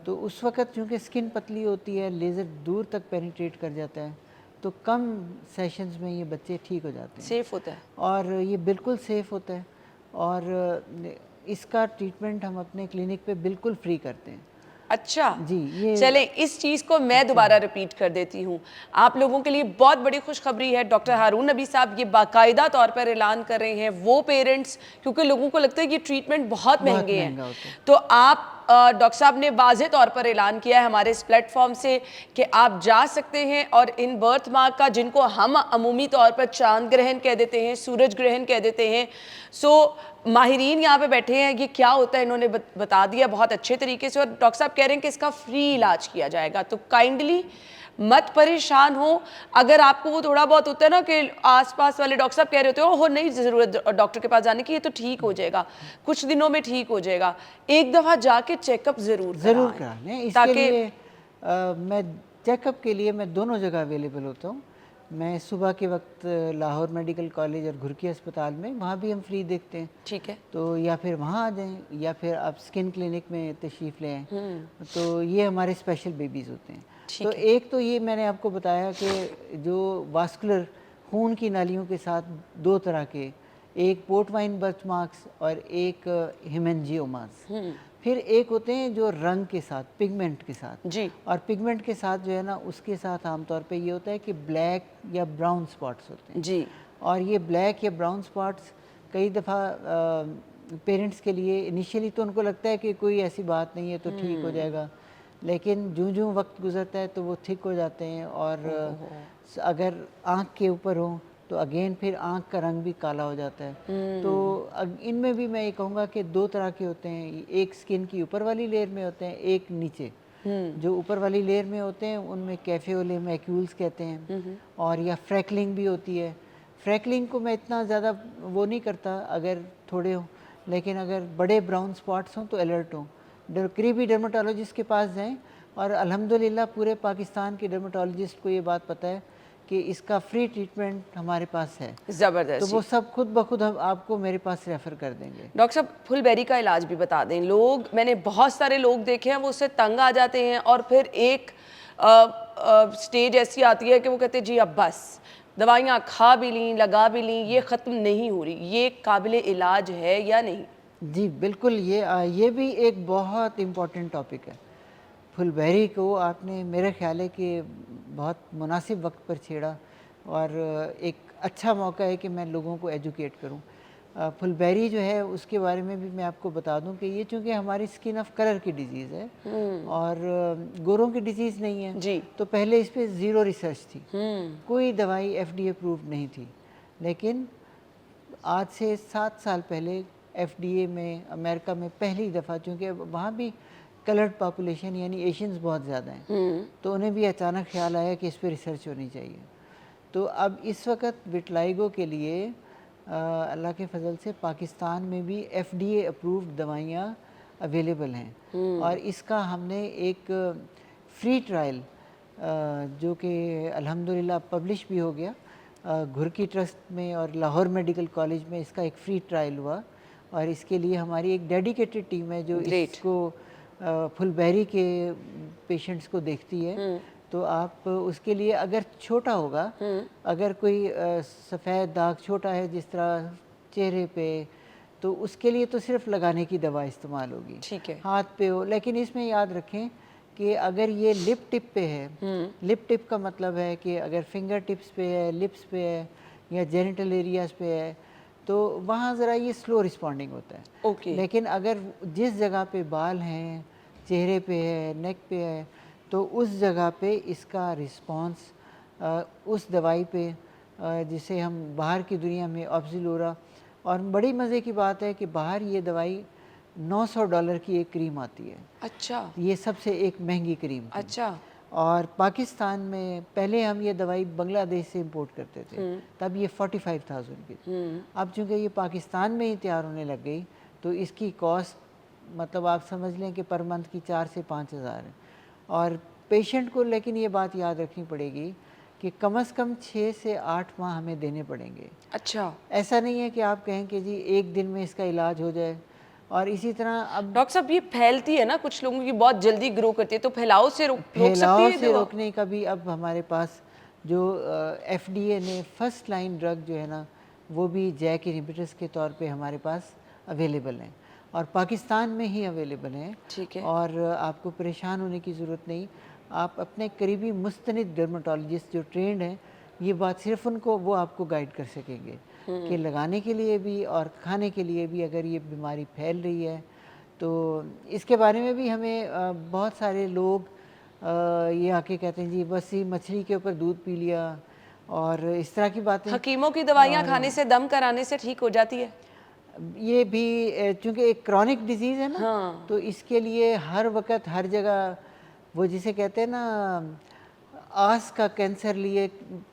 तो उस वक़्त चूँकि स्किन पतली होती है, लेज़र दूर तक पेनिट्रेट कर जाता है, तो कम सेशंस में ये बच्चे ठीक हो जाते हैं। सेफ़ होता है? और ये बिल्कुल सेफ़ होता है, और इसका ट्रीटमेंट हम अपने क्लिनिक पे बिल्कुल फ्री करते हैं। अच्छा जी, ये चले, इस चीज़ को मैं दोबारा रिपीट कर देती हूँ। आप लोगों के लिए बहुत बड़ी खुशखबरी है। डॉक्टर हारून नबी साहब ये बाकायदा तौर पर ऐलान कर रहे हैं, वो पेरेंट्स, क्योंकि लोगों को लगता है कि ट्रीटमेंट बहुत महंगे हैं, तो आप डॉक्टर साहब ने वाज़ेह तौर पर ऐलान किया है हमारे इस प्लेटफॉर्म से कि आप जा सकते हैं और इन बर्थ मार्क का, जिनको हम अमूमी तौर पर चांद ग्रहण कह देते हैं, सूरज ग्रहण कह देते हैं, माहिरीन यहाँ पे बैठे हैं, ये क्या होता है इन्होंने बता दिया बहुत अच्छे तरीके से, और डॉक्टर साहब कह रहे हैं कि इसका फ्री इलाज किया जाएगा। तो काइंडली मत परेशान हो। अगर आपको वो थोड़ा बहुत होता है ना कि आसपास वाले डॉक्टर साहब कह रहे होते हो, हो नहीं ज़रूरत डॉक्टर के पास जाने की, ये तो ठीक हो जाएगा, कुछ दिनों में ठीक हो जाएगा, एक दफ़ा जाके चेकअप ज़रूर करा लें। इसके लिए मैं चेकअप के लिए मैं दोनों जगह अवेलेबल होता हूँ। मैं सुबह के वक्त लाहौर मेडिकल कॉलेज और घुरकी अस्पताल में, वहाँ भी हम फ्री देखते हैं। ठीक है, तो या फिर वहाँ आ जाएं, या फिर आप स्किन क्लिनिक में तशरीफ़ ले आएँ। तो ये हमारे स्पेशल बेबीज़ होते हैं। तो एक तो ये मैंने आपको बताया कि जो वास्कुलर खून की नालियों के साथ दो तरह के, एक पोर्टवाइन बर्थमार्क्स और एक हेमेंजियोमास। फिर एक होते हैं जो रंग के साथ, पिगमेंट के साथ जी। और पिगमेंट के साथ जो है ना, उसके साथ आमतौर पे ये होता है कि ब्लैक या ब्राउन स्पॉट्स होते हैं जी। और ये ब्लैक या ब्राउन स्पॉट्स कई दफ़ा पेरेंट्स के लिए इनिशियली तो उनको लगता है कि कोई ऐसी बात नहीं है, तो ठीक हो जाएगा, लेकिन जूं-जूं वक्त गुजरता है तो वो ठीक हो जाते हैं। और अगर आँख के ऊपर हो तो अगेन फिर आँख का रंग भी काला हो जाता है। तो इनमें भी मैं ये कहूँगा कि दो तरह के होते हैं, एक स्किन की ऊपर वाली लेयर में होते हैं, एक नीचे। जो ऊपर वाली लेयर में होते हैं उनमें कैफे ओले मैक्यूल्स कहते हैं, और या फ्रैकलिंग भी होती है। फ्रैकलिंग को मैं इतना ज़्यादा वो नहीं करता अगर थोड़े हों, लेकिन अगर बड़े ब्राउन स्पॉट्स हों तो अलर्ट हों, करीबी डर्माटोलॉजिस्ट के पास जाएं। और अल्हम्दुलिल्लाह पूरे पाकिस्तान के डर्माटोलॉजिस्ट को ये बात पता है कि इसका फ्री ट्रीटमेंट हमारे पास है। ज़बरदस्त। तो वो सब खुद ब खुद हम आपको मेरे पास रेफ़र कर देंगे। डॉक्टर साहब, फुलबेरी का इलाज भी बता दें। लोग, मैंने बहुत सारे लोग देखे हैं, वो उससे तंग आ जाते हैं और फिर एक स्टेज ऐसी आती है कि वो कहते हैं जी अब बस, दवाइयाँ खा भी लीं, लगा भी लीं, ये ख़त्म नहीं हो रही, ये काबिले इलाज है या नहीं? जी बिल्कुल, ये भी एक बहुत इम्पोर्टेंट टॉपिक है। फुलबेरी को आपने, मेरा ख्याल है कि बहुत मुनासिब वक्त पर छेड़ा, और एक अच्छा मौका है कि मैं लोगों को एजुकेट करूं। फुलबेरी जो है उसके बारे में भी मैं आपको बता दूं कि ये चूँकि हमारी स्किन ऑफ कलर की डिजीज़ है और गोरों की डिजीज़ नहीं है जी। तो पहले इस पर ज़ीरो रिसर्च थी, कोई दवाई FDA अप्रूव नहीं थी। लेकिन आज से 7 साल पहले FDA में, अमेरिका में पहली दफ़ा, चूँकि वहाँ भी कलर्ड पॉपुलेशन यानी एशियंस बहुत ज़्यादा हैं, तो उन्हें भी अचानक ख्याल आया कि इस पर रिसर्च होनी चाहिए। तो अब इस वक्त विटलाइगो के लिए अल्लाह के फजल से पाकिस्तान में भी FDA अप्रूव्ड दवाइयाँ अवेलेबल हैं, और इसका हमने एक फ्री ट्रायल जो कि अल्हम्दुलिल्लाह पब्लिश भी हो गया, घुरकी ट्रस्ट में और लाहौर मेडिकल कॉलेज में इसका एक फ्री ट्रायल हुआ, और इसके लिए हमारी एक डेडिकेटेड टीम है जो इसको फुलबेरी के पेशेंट्स को देखती है। तो आप उसके लिए, अगर छोटा होगा, अगर कोई सफ़ेद दाग छोटा है जिस तरह चेहरे पे, तो उसके लिए तो सिर्फ लगाने की दवा इस्तेमाल होगी, ठीक है। हाथ पे हो। लेकिन इसमें याद रखें कि अगर ये लिप टिप पे है, लिप टिप का मतलब है कि अगर फिंगर टिप्स पे है, लिप्स पे है या जेनिटल एरियाज़ पे है, तो वहाँ ज़रा ये स्लो रिस्पॉन्डिंग होता है। ओके। लेकिन अगर जिस जगह पे बाल हैं, चेहरे पे है, नेक पे है, तो उस जगह पे इसका रिस्पांस उस दवाई पे जिसे हम बाहर की दुनिया में ऑप्ज़िलोरा और बड़ी मज़े की बात है कि बाहर ये दवाई $900 की एक क्रीम आती है। अच्छा ये सबसे एक महंगी क्रीम थी। अच्छा और पाकिस्तान में पहले हम ये दवाई बांग्लादेश से इंपोर्ट करते थे, तब ये 45,000 की थी। अब चूँकि ये पाकिस्तान में ही तैयार होने लग गई तो इसकी कॉस्ट मतलब आप समझ लें कि पर मंथ की 4 से 5,000 है। और पेशेंट को लेकिन ये बात याद रखनी पड़ेगी कि कम से कम 6 से 8 माह हमें देने पड़ेंगे। अच्छा ऐसा नहीं है कि आप कहें कि जी एक दिन में इसका इलाज हो जाए। और इसी तरह अब डॉक्टर साहब ये फैलती है ना, कुछ लोगों की बहुत जल्दी ग्रो करती है, तो फैलाव से रोक सकती फैलाव है ये से दवा? रोकने का भी अब हमारे पास जो FDA ने फर्स्ट लाइन ड्रग जो है ना वो भी जैक इनहिबिटर्स के तौर पे हमारे पास अवेलेबल हैं और पाकिस्तान में ही अवेलेबल हैं। ठीक है। और आपको परेशान होने की ज़रूरत नहीं। आप अपने करीबी मुस्तनिद डर्माटोलॉजिस्ट जो ट्रेंड हैं, ये बात सिर्फ उनको वो आपको गाइड कर सकेंगे कि लगाने के लिए भी और खाने के लिए भी अगर ये बीमारी फैल रही है तो इसके बारे में भी हमें बहुत सारे लोग ये आके कहते हैं जी बस ये मछली के ऊपर दूध पी लिया और इस तरह की बातें। हकीमों की दवाइयाँ खाने से, दम कराने से ठीक हो जाती है? ये भी चूँकि एक क्रॉनिक डिजीज़ है ना, हाँ। तो इसके लिए हर वक्त हर जगह वो जिसे कहते हैं ना आस का कैंसर लिए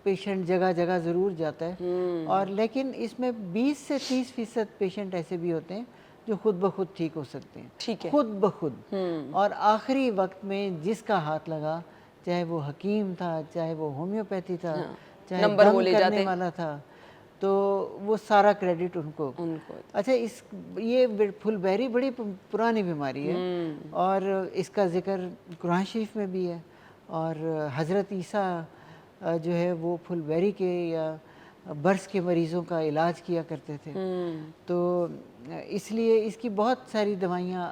पेशेंट जगह जगह ज़रूर जाता है। और लेकिन इसमें 20 से 30% पेशेंट ऐसे भी होते हैं जो खुद ब खुद ठीक हो सकते हैं। ठीक है। खुद ब खुद। और आखिरी वक्त में जिसका हाथ लगा, चाहे वो हकीम था, चाहे वो होम्योपैथी था, चाहे नंबर वो दम ले करने जाते। वाला था, तो वो सारा क्रेडिट उनको। अच्छा, इस ये फुलबेरी बड़ी पुरानी बीमारी है और इसका जिक्र कुरान शरीफ में भी है। और हज़रत ईसा जो है वो फुलबेरी के या बर्स के मरीज़ों का इलाज किया करते थे। तो इसलिए इसकी बहुत सारी दवाइयाँ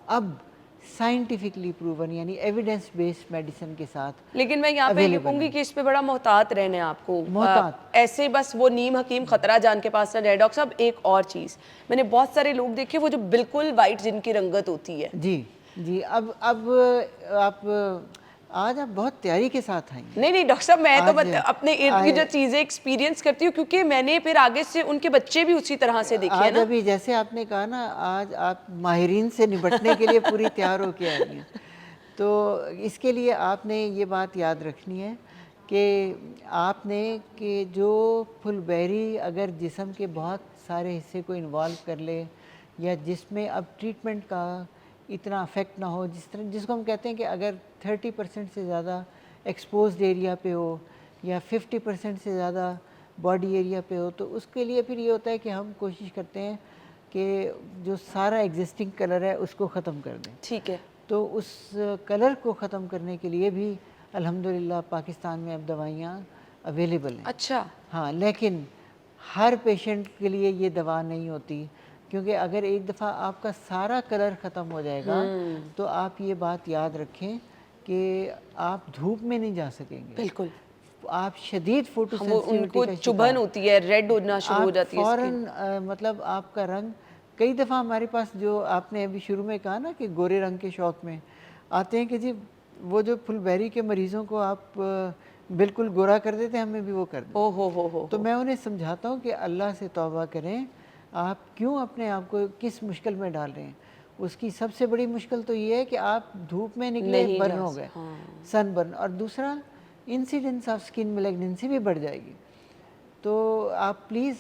अब साइंटिफिकली प्रूवन यानी एविडेंस बेस्ड मेडिसिन के साथ। लेकिन मैं यहाँ पे ये कहूँगी कि इस पे बड़ा मोहतात रहने आपको। मोहतात। ऐसे बस वो नीम हकीम खतरा जान के पास न जाए। डॉक्टर साहब एक और चीज़, मैंने बहुत सारे लोग देखे वो जो बिल्कुल वाइट जिनकी रंगत होती है। जी जी। अब आप आज आप बहुत तैयारी के साथ आई। नहीं डॉक्टर साहब, मैं तो आज अपने इर्द की जो चीज़ें एक्सपीरियंस करती हूँ, क्योंकि मैंने फिर आगे से उनके बच्चे भी उसी तरह से देखे हैं आज ना। अभी जैसे आपने कहा ना, आज आप माहिरीन से निपटने के लिए पूरी तैयार होके आई हैं। तो इसके लिए आपने ये बात याद रखनी है कि आपने कि जो फुलबेरी अगर जिस्म के बहुत सारे हिस्से को इन्वॉल्व कर ले या जिसमें अब ट्रीटमेंट का इतना अफेक्ट ना हो, जिसको हम कहते हैं कि अगर 30% से ज़्यादा एक्सपोज्ड एरिया पे हो या 50% से ज़्यादा बॉडी एरिया पे हो, तो उसके लिए फिर ये होता है कि हम कोशिश करते हैं कि जो सारा एग्जिस्टिंग कलर है उसको ख़त्म कर दें। ठीक है। तो उस कलर को ख़त्म करने के लिए भी अल्हम्दुलिल्लाह पाकिस्तान में अब दवाइयाँ अवेलेबल हैं। अच्छा। हाँ, लेकिन हर पेशेंट के लिए ये दवा नहीं होती, क्योंकि अगर एक दफ़ा आपका सारा कलर ख़त्म हो जाएगा तो आप ये बात याद रखें कि आप धूप में नहीं जा सकेंगे। बिल्कुल। आप शदीद फोटो उनको चुभन होती है, रेड होना शुरू हो जाती है फ़ौरन मतलब आपका रंग। कई दफ़ा हमारे पास जो आपने अभी शुरू में कहा ना कि गोरे रंग के शौक़ में आते हैं कि जी वो जो फुलबेरी के मरीज़ों को आप बिल्कुल गोरा कर देते हैं, हमें भी वो कर देते। ओ हो। तो मैं उन्हें समझाता हूँ कि अल्लाह से तौबा करें, आप क्यों अपने आप को किस मुश्किल में डाल रहे हैं। उसकी सबसे बड़ी मुश्किल तो ये है कि आप धूप में निकले, बर्न हो गए, सन बर्न। और दूसरा, इंसिडेंस ऑफ स्किन मैलिग्नेंसी भी बढ़ जाएगी। तो आप प्लीज़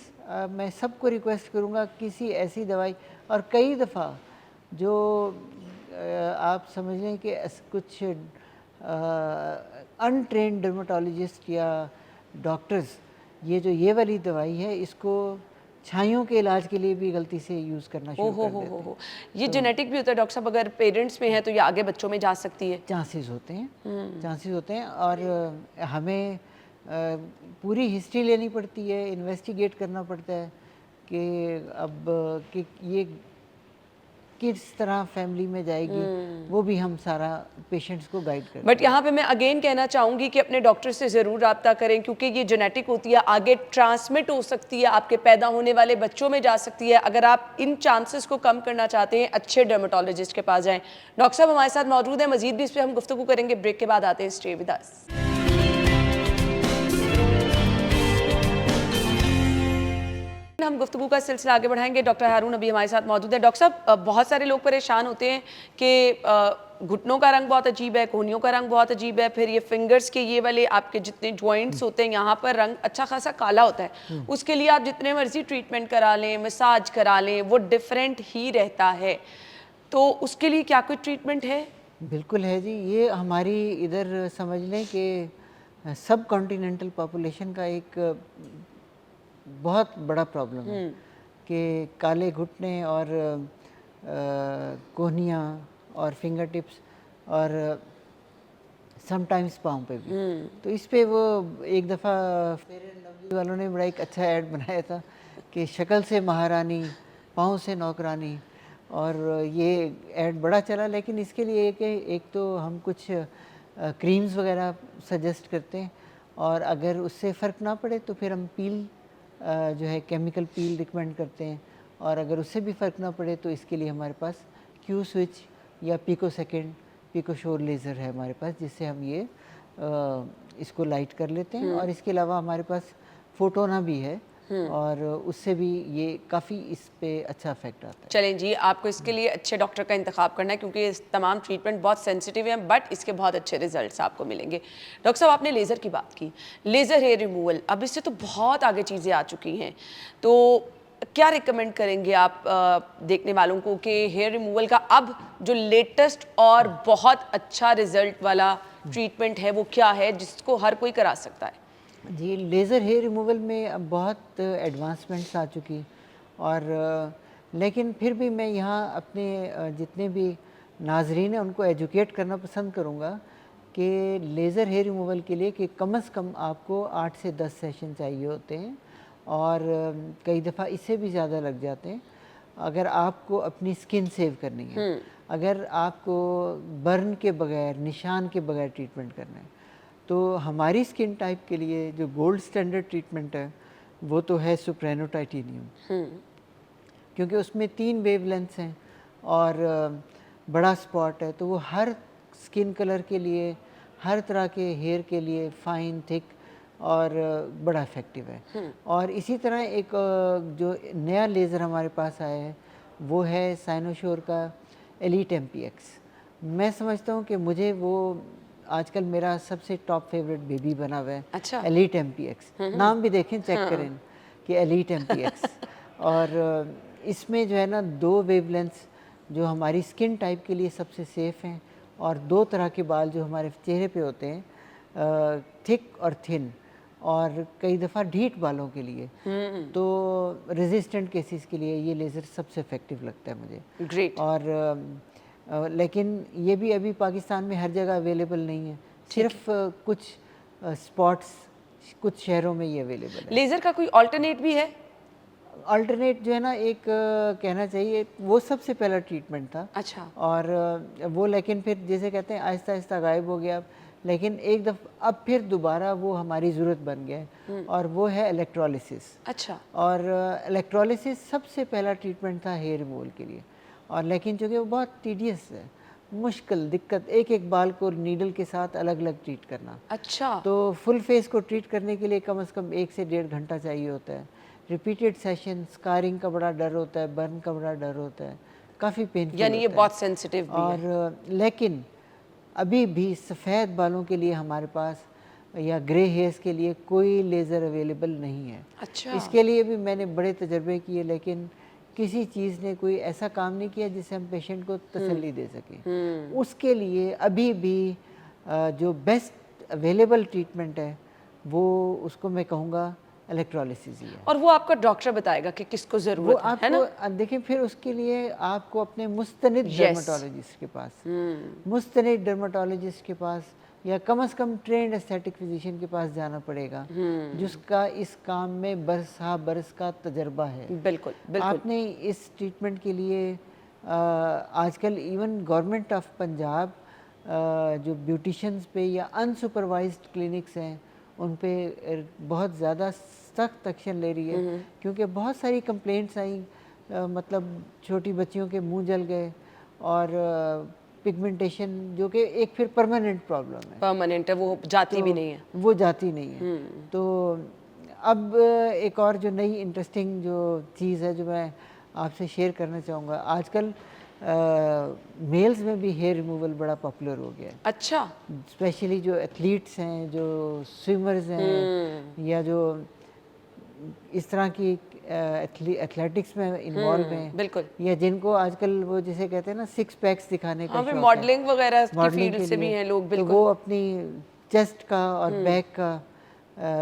मैं सबको रिक्वेस्ट करूँगा किसी ऐसी दवाई, और कई दफ़ा जो आप समझ लें कि कुछ अनट्रेंड डर्माटोलॉजिस्ट या डॉक्टर्स ये वाली दवाई है इसको छाइयों के इलाज के लिए भी गलती से यूज़ करना शुरू कर देते हैं। ये जेनेटिक भी होता है डॉक्टर साहब, अगर पेरेंट्स में है तो ये आगे बच्चों में जा सकती है? चांसेस होते हैं और हमें पूरी हिस्ट्री लेनी पड़ती है, इन्वेस्टिगेट करना पड़ता है कि अब कि ये किस तरह फैमिली में जाएगी, वो भी हम सारा पेशेंट्स को गाइड करते हैं। बट यहाँ पे मैं अगेन कहना चाहूँगी कि अपने डॉक्टर से ज़रूर रब्ता करें, क्योंकि ये जेनेटिक होती है, आगे ट्रांसमिट हो सकती है, आपके पैदा होने वाले बच्चों में जा सकती है। अगर आप इन चांसेस को कम करना चाहते हैं, अच्छे डर्मेटोलॉजिस्ट के पास जाएँ। डॉक्टर साहब हमारे साथ मौजूद हैं, मजीद भी इस पर हम गुफ्तगू करेंगे। ब्रेक के बाद आते हैं, स्टे विद अस। हम गुफ्तगू का सिलसिला आगे बढ़ाएंगे। डॉक्टर हारून अभी हमारे साथ मौजूद है। डॉक्टर साहब, बहुत सारे लोग परेशान होते हैं कि घुटनों का रंग बहुत अजीब है, कोहनियों का रंग बहुत अजीब है, फिर ये फिंगर्स के ये वाले आपके जितने जॉइंट्स होते हैं यहाँ पर रंग अच्छा खासा काला होता है। उसके लिए आप जितने मर्जी ट्रीटमेंट करा लें, मसाज करा लें, वो डिफरेंट ही रहता है। तो उसके लिए क्या कोई ट्रीटमेंट है? बिल्कुल है जी। ये हमारी इधर समझ लें कि सब कॉन्टिनेंटल पॉपुलेशन का एक बहुत बड़ा प्रॉब्लम है कि काले घुटने और कोहनियाँ और फिंगर टिप्स और समटाइम्स पाँव पे भी। तो इस पे वो एक दफ़ा फेयर एंड लवली वालों ने बड़ा एक अच्छा ऐड बनाया था कि शक्ल से महारानी, पाँव से नौकरानी। और ये ऐड बड़ा चला, लेकिन इसके लिए एक तो हम कुछ क्रीम्स वगैरह सजेस्ट करते हैं, और अगर उससे फ़र्क ना पड़े तो फिर हम पील जो है केमिकल पील रिकमेंड करते हैं। और अगर उससे भी फ़र्क ना पड़े तो इसके लिए हमारे पास क्यू स्विच या पिको सेकेंड, पिको शोर लेज़र है हमारे पास, जिससे हम ये इसको लाइट कर लेते हैं। और इसके अलावा हमारे पास फोटोना भी है, और उससे भी ये काफ़ी इस पे अच्छा इफेक्ट आता है। चलें जी, आपको इसके लिए अच्छे डॉक्टर का इंतखाब करना है, क्योंकि इस तमाम ट्रीटमेंट बहुत सेंसिटिव हैं, बट इसके बहुत अच्छे रिजल्ट्स आपको मिलेंगे। डॉक्टर साहब, आपने लेज़र की बात की, लेज़र हेयर रिमूवल, अब इससे तो बहुत आगे चीज़ें आ चुकी हैं, तो क्या रिकमेंड करेंगे आप देखने वालों को कि हेयर रिमूवल का अब जो लेटेस्ट और बहुत अच्छा रिजल्ट वाला ट्रीटमेंट है वो क्या है, जिसको हर कोई करा सकता है? जी, लेज़र हेयर रिमूवल में अब बहुत एडवांसमेंट्स आ चुकी, और लेकिन फिर भी मैं यहाँ अपने जितने भी नाजरीन हैं उनको एजुकेट करना पसंद करूँगा कि लेज़र हेयर रिमूवल के लिए कि कम से कम आपको 8 से 10 सेशन चाहिए होते हैं, और कई दफ़ा इससे भी ज़्यादा लग जाते हैं अगर आपको अपनी स्किन सेव करनी है। अगर आपको बर्न के बगैर, निशान के बगैर ट्रीटमेंट करना है, तो हमारी स्किन टाइप के लिए जो गोल्ड स्टैंडर्ड ट्रीटमेंट है वो तो है सुप्रेनो टाइटेनियम, क्योंकि उसमें 3 वेवलेंथ्स हैं और बड़ा स्पॉट है, तो वो हर स्किन कलर के लिए, हर तरह के हेयर के लिए फाइन, थिक और बड़ा इफ़ेक्टिव है। और इसी तरह एक जो नया लेज़र हमारे पास आया है वो है साइनोशोर का एलीट MPX। मैं समझता हूँ कि मुझे वो आजकल मेरा सबसे टॉप फेवरेट बेबी बना हुआ है। अच्छा। एलीट MPX, नाम भी देखें, चेक करें कि एलीट MPX। और इसमें जो है ना 2 वेवलेंथ्स जो हमारी स्किन टाइप के लिए सबसे सेफ़ हैं, और 2 तरह के बाल जो हमारे चेहरे पे होते हैं, थिक और थिन, और कई दफ़ा ढीठ बालों के लिए, तो रेजिस्टेंट केसेस के लिए ये लेज़र सबसे इफ़ेक्टिव लगता है मुझे। ग्रेट। और लेकिन ये भी अभी पाकिस्तान में हर जगह अवेलेबल नहीं है, सिर्फ कुछ स्पॉट्स, कुछ शहरों में ये अवेलेबल है। लेज़र का कोई ऑल्टरनेट भी है? अल्टरनेट जो है ना, एक कहना चाहिए वो सबसे पहला ट्रीटमेंट था। अच्छा। और वो लेकिन फिर जैसे कहते हैं आहिस्ता आहिस्ता गायब हो गया, लेकिन एक दफ़ा अब फिर दोबारा वो हमारी ज़रूरत बन गया है, और वो है इलेक्ट्रोलिसिस। अच्छा। और इलेक्ट्रोलिसिस सबसे पहला ट्रीटमेंट था हेयर रिमूवल के लिए, और लेकिन चूँकि वो बहुत टीडियस है, मुश्किल, दिक्कत, एक बाल को नीडल के साथ अलग अलग ट्रीट करना। अच्छा। तो फुल फेस को ट्रीट करने के लिए कम से कम 1 से 1.5 घंटा चाहिए होता है। रिपीटेड सेशन, स्कारिंग का बड़ा डर होता है, बर्न का बड़ा डर होता है, काफ़ी पेनफुल यानी ये होता है। बहुत सेंसिटिव भी है। और लेकिन अभी भी सफ़ेद बालों के लिए हमारे पास या ग्रे हेयर्स के लिए कोई लेज़र अवेलेबल नहीं है। अच्छा। इसके लिए भी मैंने बड़े तजर्बे किए, लेकिन किसी चीज़ ने कोई ऐसा काम नहीं किया जिससे हम पेशेंट को तसल्ली दे सकें। उसके लिए अभी भी जो बेस्ट अवेलेबल ट्रीटमेंट है वो, उसको मैं कहूँगा इलेक्ट्रोलिसिस ही है। और वो आपका डॉक्टर बताएगा कि किसको वो ज़रूरत है ना? आपको देखिए, फिर उसके लिए आपको अपने मुस्तनिद डर्माटोलॉजिस्ट के पास, मुस्तनिद डर्माटोलॉजिस्ट के पास, या कम से कम ट्रेंड एस्थेटिक फिजिशियन के पास जाना पड़ेगा, जिसका इस काम में बरस का तजर्बा है। बिल्कुल बिल्कुल। आपने इस ट्रीटमेंट के लिए आजकल इवन गवर्नमेंट ऑफ पंजाब जो ब्यूटिशंस पे या अनसुपरवाइज्ड क्लिनिक्स हैं उन पे बहुत ज़्यादा सख्त एक्शन ले रही है, क्योंकि बहुत सारी कंप्लेंट्स आई, मतलब छोटी बच्चियों के मुंह जल गए, और पिगमेंटेशन जो कि एक फिर परमानेंट प्रॉब्लम है, परमानेंट है, वो जाती भी नहीं है। वो जाती नहीं है। तो अब एक और जो नई इंटरेस्टिंग जो चीज़ है जो मैं आपसे शेयर करना चाहूँगा, आजकल मेल्स में भी हेयर रिमूवल बड़ा पॉपुलर हो गया है। अच्छा। स्पेशली जो एथलीट्स हैं, जो स्विमर्स हैं, या जो इस तरह की एथलेटिक्स में इन्वॉल्व हैं, बिल्कुल। या जिनको आजकल वो जिसे कहते हैं ना सिक्स पैक्स दिखाने का हाँ, फिर शौक है, मॉडलिंग वगैरह की मॉडलिंग फील्ड के से भी लिए, हैं लोग, तो बिल्कुल। वो अपनी चेस्ट का और बैक का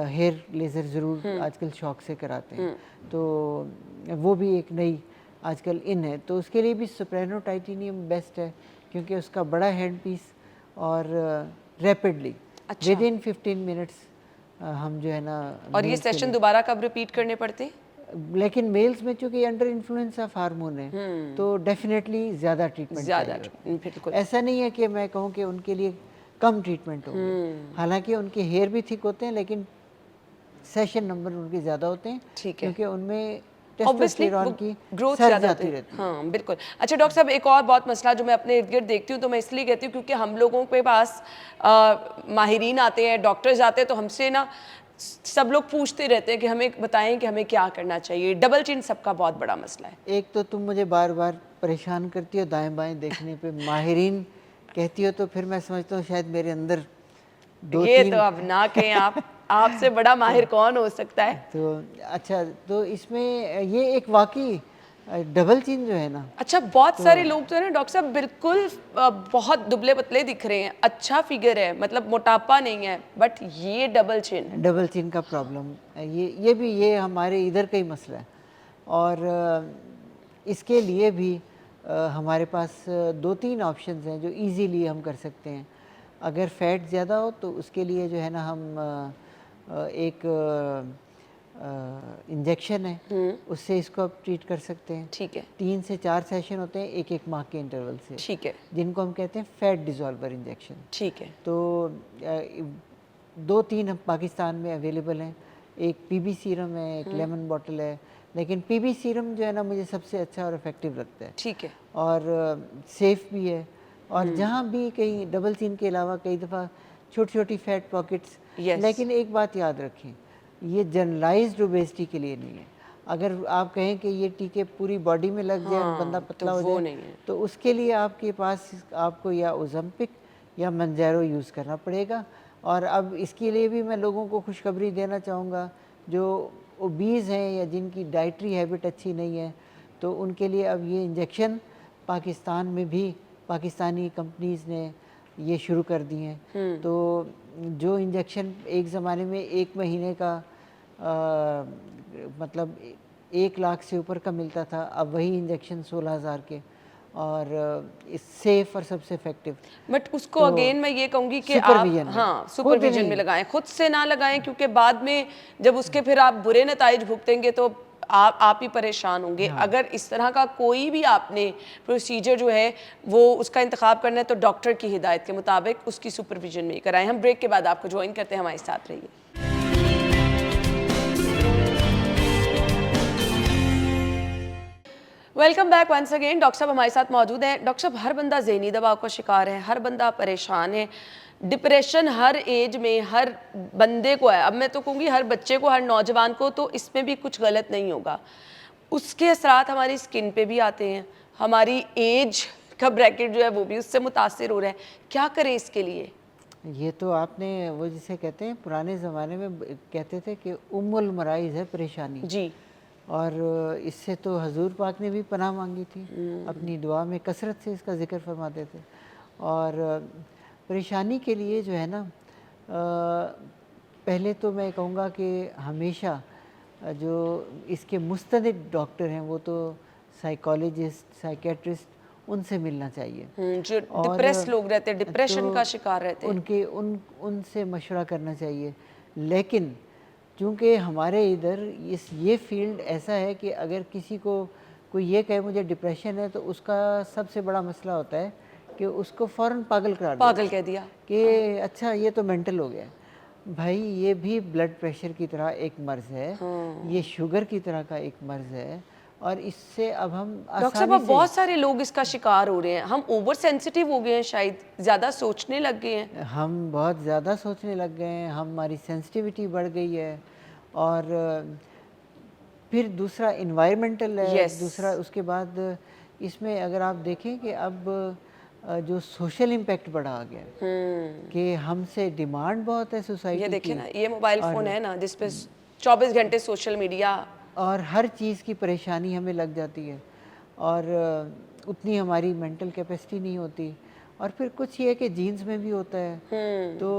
हेयर लेज़र ज़रूर आजकल शौक से कराते हैं। तो वो भी एक नई आजकल इन है, तो उसके लिए भी सोप्रानो टाइटेनियम बेस्ट है, क्योंकि उसका बड़ा हैंड पीस और रैपिडली अच्छा। विद इन 15 मिनट्स हम जो है ना। और ये मेल्स के सेशन लिए, दोबारा कब रिपीट करने पड़ते? लेकिन मेल्स में चूंकि अंडर इन्फ्लुएंस ऑफ हार्मोन है, तो डेफिनेटली ज़्यादा ट्रीटमेंट ज़्यादा, चाहिए। बिल्कुल। ऐसा नहीं है कि मैं कहूँ कि उनके लिए कम ट्रीटमेंट होंगे, हालांकि उनके हेयर भी थिक होते हैं, लेकिन सेशन नंबर उनके ज़्यादा होते हैं, ठीक है। क्योंकि उनमें ऑब्वियसली टेस्टोस्टेरोन की ग्रोथ सर्ज ज़्यादा जाती होती है। रहती है। हाँ, बिल्कुल। अच्छा डॉक्टर साहब, एक और बहुत मसला जो मैं अपने इर्द गिर्द देखती हूँ, तो मैं इसलिए कहती हूँ क्योंकि हम लोगों के पास माहिरीन आते हैं, डॉक्टर्स आते हैं, तो हमसे ना सब लोग पूछते रहते हैं कि हमें बताएं कि हमें क्या करना चाहिए। डबल चिन सबका बहुत बड़ा मसला है। एक तो तुम मुझे बार बार परेशान करती हो दाएं बाएं देखने पे, माहिरीन कहती हो, तो फिर मैं समझता हूँ शायद मेरे अंदर दो ये तीन तो अब ना कहें आप, आपसे बड़ा माहिर कौन हो सकता है। तो अच्छा, तो इसमें ये एक वाकई डबल चिन जो है ना, अच्छा, बहुत सारे लोग तो है ना डॉक्टर साहब बिल्कुल बहुत दुबले पतले दिख रहे हैं, अच्छा फिगर है, मतलब मोटापा नहीं है, बट ये डबल चिन। डबल चिन का प्रॉब्लम, ये हमारे इधर का ही मसला है। और इसके लिए भी हमारे पास दो तीन ऑप्शंस हैं जो इजीली हम कर सकते हैं। अगर फैट ज़्यादा हो तो उसके लिए जो है ना हम एक इंजेक्शन है, उससे इसको आप ट्रीट कर सकते हैं। ठीक है। 3 से 4 सेशन होते हैं एक एक माह के इंटरवल से, ठीक है। जिनको हम कहते हैं फैट डिसॉल्वर इंजेक्शन। ठीक है। तो 2-3 हम पाकिस्तान में अवेलेबल हैं। एक पीबी सीरम है, एक लेमन बॉटल है, लेकिन पीबी सीरम जो है ना मुझे सबसे अच्छा और इफ़ेक्टिव लगता है, ठीक है। और सेफ़ भी है। और जहाँ भी कहीं डबल चिन के अलावा कई दफ़ा छोटी छोटी फैट पॉकेट्स, Yes. लेकिन एक बात याद रखें, ये जनरलाइज्ड ओबेसिटी के लिए नहीं है। अगर आप कहें कि ये टीके पूरी बॉडी में लग जाए और बंदा पतला तो हो वो जाए, नहीं है। तो उसके लिए आपके पास आपको या ओज़म्पिक या मंजैरो यूज़ करना पड़ेगा। और अब इसके लिए भी मैं लोगों को खुशखबरी देना चाहूँगा, जो ओबीज़ हैं या जिनकी डाइटरी हैबिट अच्छी नहीं है, तो उनके लिए अब ये इंजेक्शन पाकिस्तान में भी पाकिस्तानी कंपनीज़ ने ये शुरू कर दी हैं। तो जो इंजेक्शन एक ज़माने में 1 महीने का मतलब 1 लाख से ऊपर का मिलता था, अब वही इंजेक्शन 16,000 के, और इस सेफ और सबसे इफेक्टिव। बट उसको तो अगेन मैं ये कहूँगी कि सुपरविजन आप में, हाँ खुद सुपरविजन में नहीं। लगाएं, खुद से ना लगाएं, क्योंकि बाद में जब उसके फिर आप बुरे नताइज भुगतेंगे तो आप ही परेशान होंगे। अगर इस तरह का कोई भी आपने प्रोसीजर जो है वो उसका इंतखाब करना है तो डॉक्टर की हिदायत के मुताबिक उसकी सुपरविजन में ही कराएं। हम ब्रेक के बाद आपको ज्वाइन करते हैं, हमारे साथ रहिए। Welcome back once again. Doctor साहब हमारे साथ मौजूद हैं। डॉक्टर साहब, हर बंदा ज़हनी दबाव का शिकार है, हर बंदा परेशान है, डिप्रेशन हर एज में हर बंदे को है। अब मैं तो कहूँगी हर बच्चे को, हर नौजवान को, तो इसमें भी कुछ गलत नहीं होगा। उसके असरात हमारी स्किन पे भी आते हैं, हमारी एज का ब्रैकेट जो है वो भी उससे मुतासिर हो रहा है। क्या करें इसके लिए? ये तो आपने वो जिसे कहते हैं, पुराने ज़माने में कहते थे कि उम्मुल मराइज़ है परेशानी जी। और इससे तो हजूर पाक ने भी पनाह मांगी थी, अपनी दुआ में कसरत से इसका जिक्र फरमाते थे। और परेशानी के लिए जो है ना, पहले तो मैं कहूँगा कि हमेशा जो इसके मुस्तनिद डॉक्टर हैं वो तो साइकोलॉजिस्ट, साइकेट्रिस्ट, उनसे मिलना चाहिए। जो डिप्रेस लोग रहते हैं, डिप्रेशन का शिकार रहते हैं, उनसे मशवरा करना चाहिए। लेकिन चूँकि हमारे इधर ये फील्ड ऐसा है कि अगर किसी को कोई ये कहे मुझे डिप्रेशन है, तो उसका सबसे बड़ा मसला होता है कि उसको फ़ौरन पागल करार देते हैं। पागल कह दिया कि अच्छा ये तो मेंटल हो गया। भाई ये भी ब्लड प्रेशर की तरह एक मर्ज़ है, ये शुगर की तरह का एक मर्ज़ है, और इससे अब हम डॉक्टर साहब, अब बहुत सारे लोग इसका शिकार हो रहे हैं। हम ओवर सेंसिटिव हो गए हैं, शायद ज़्यादा सोचने लग गए हैं। हम बहुत ज़्यादा सोचने लग गए हैं, हमारी सेंसिटिविटी बढ़ गई है, और फिर दूसरा इन्वायरमेंटल है, Yes. दूसरा उसके बाद इसमें अगर आप देखें कि अब जो सोशल इम्पैक्ट बड़ा आ गया है कि हमसे डिमांड बहुत है सोसाइटी ये की, देखिए ना, ये मोबाइल और- फोन है ना जिस पे 24 घंटे सोशल मीडिया। और हर चीज़ की परेशानी हमें लग जाती है, और उतनी हमारी मेंटल कैपेसिटी नहीं होती, और फिर कुछ ये है कि जीन्स में भी होता है। तो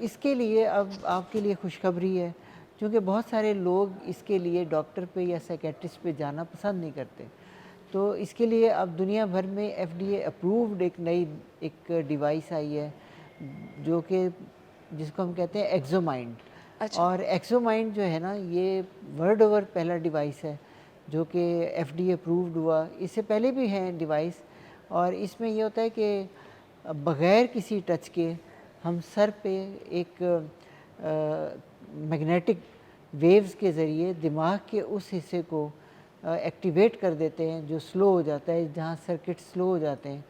इसके लिए अब आपके लिए खुशखबरी है, क्योंकि बहुत सारे लोग इसके लिए डॉक्टर पे या साइकेट्रिस्ट पे जाना पसंद नहीं करते। तो इसके लिए अब दुनिया भर में FDA अप्रूव्ड एक नई एक डिवाइस आई है, जो कि जिसको हम कहते हैं एक्सोमाइंड। अच्छा। और एक्सोमाइंड जो है ना, ये वर्ल्ड ओवर पहला डिवाइस है जो कि FDA अप्रूव्ड हुआ। इससे पहले भी हैं डिवाइस, और इसमें ये होता है कि बग़ैर किसी टच के हम सर पे एक मैग्नेटिक वेव्स के ज़रिए दिमाग के उस हिस्से को एक्टिवेट कर देते हैं जो स्लो हो जाता है, जहाँ सर्किट स्लो हो जाते हैं,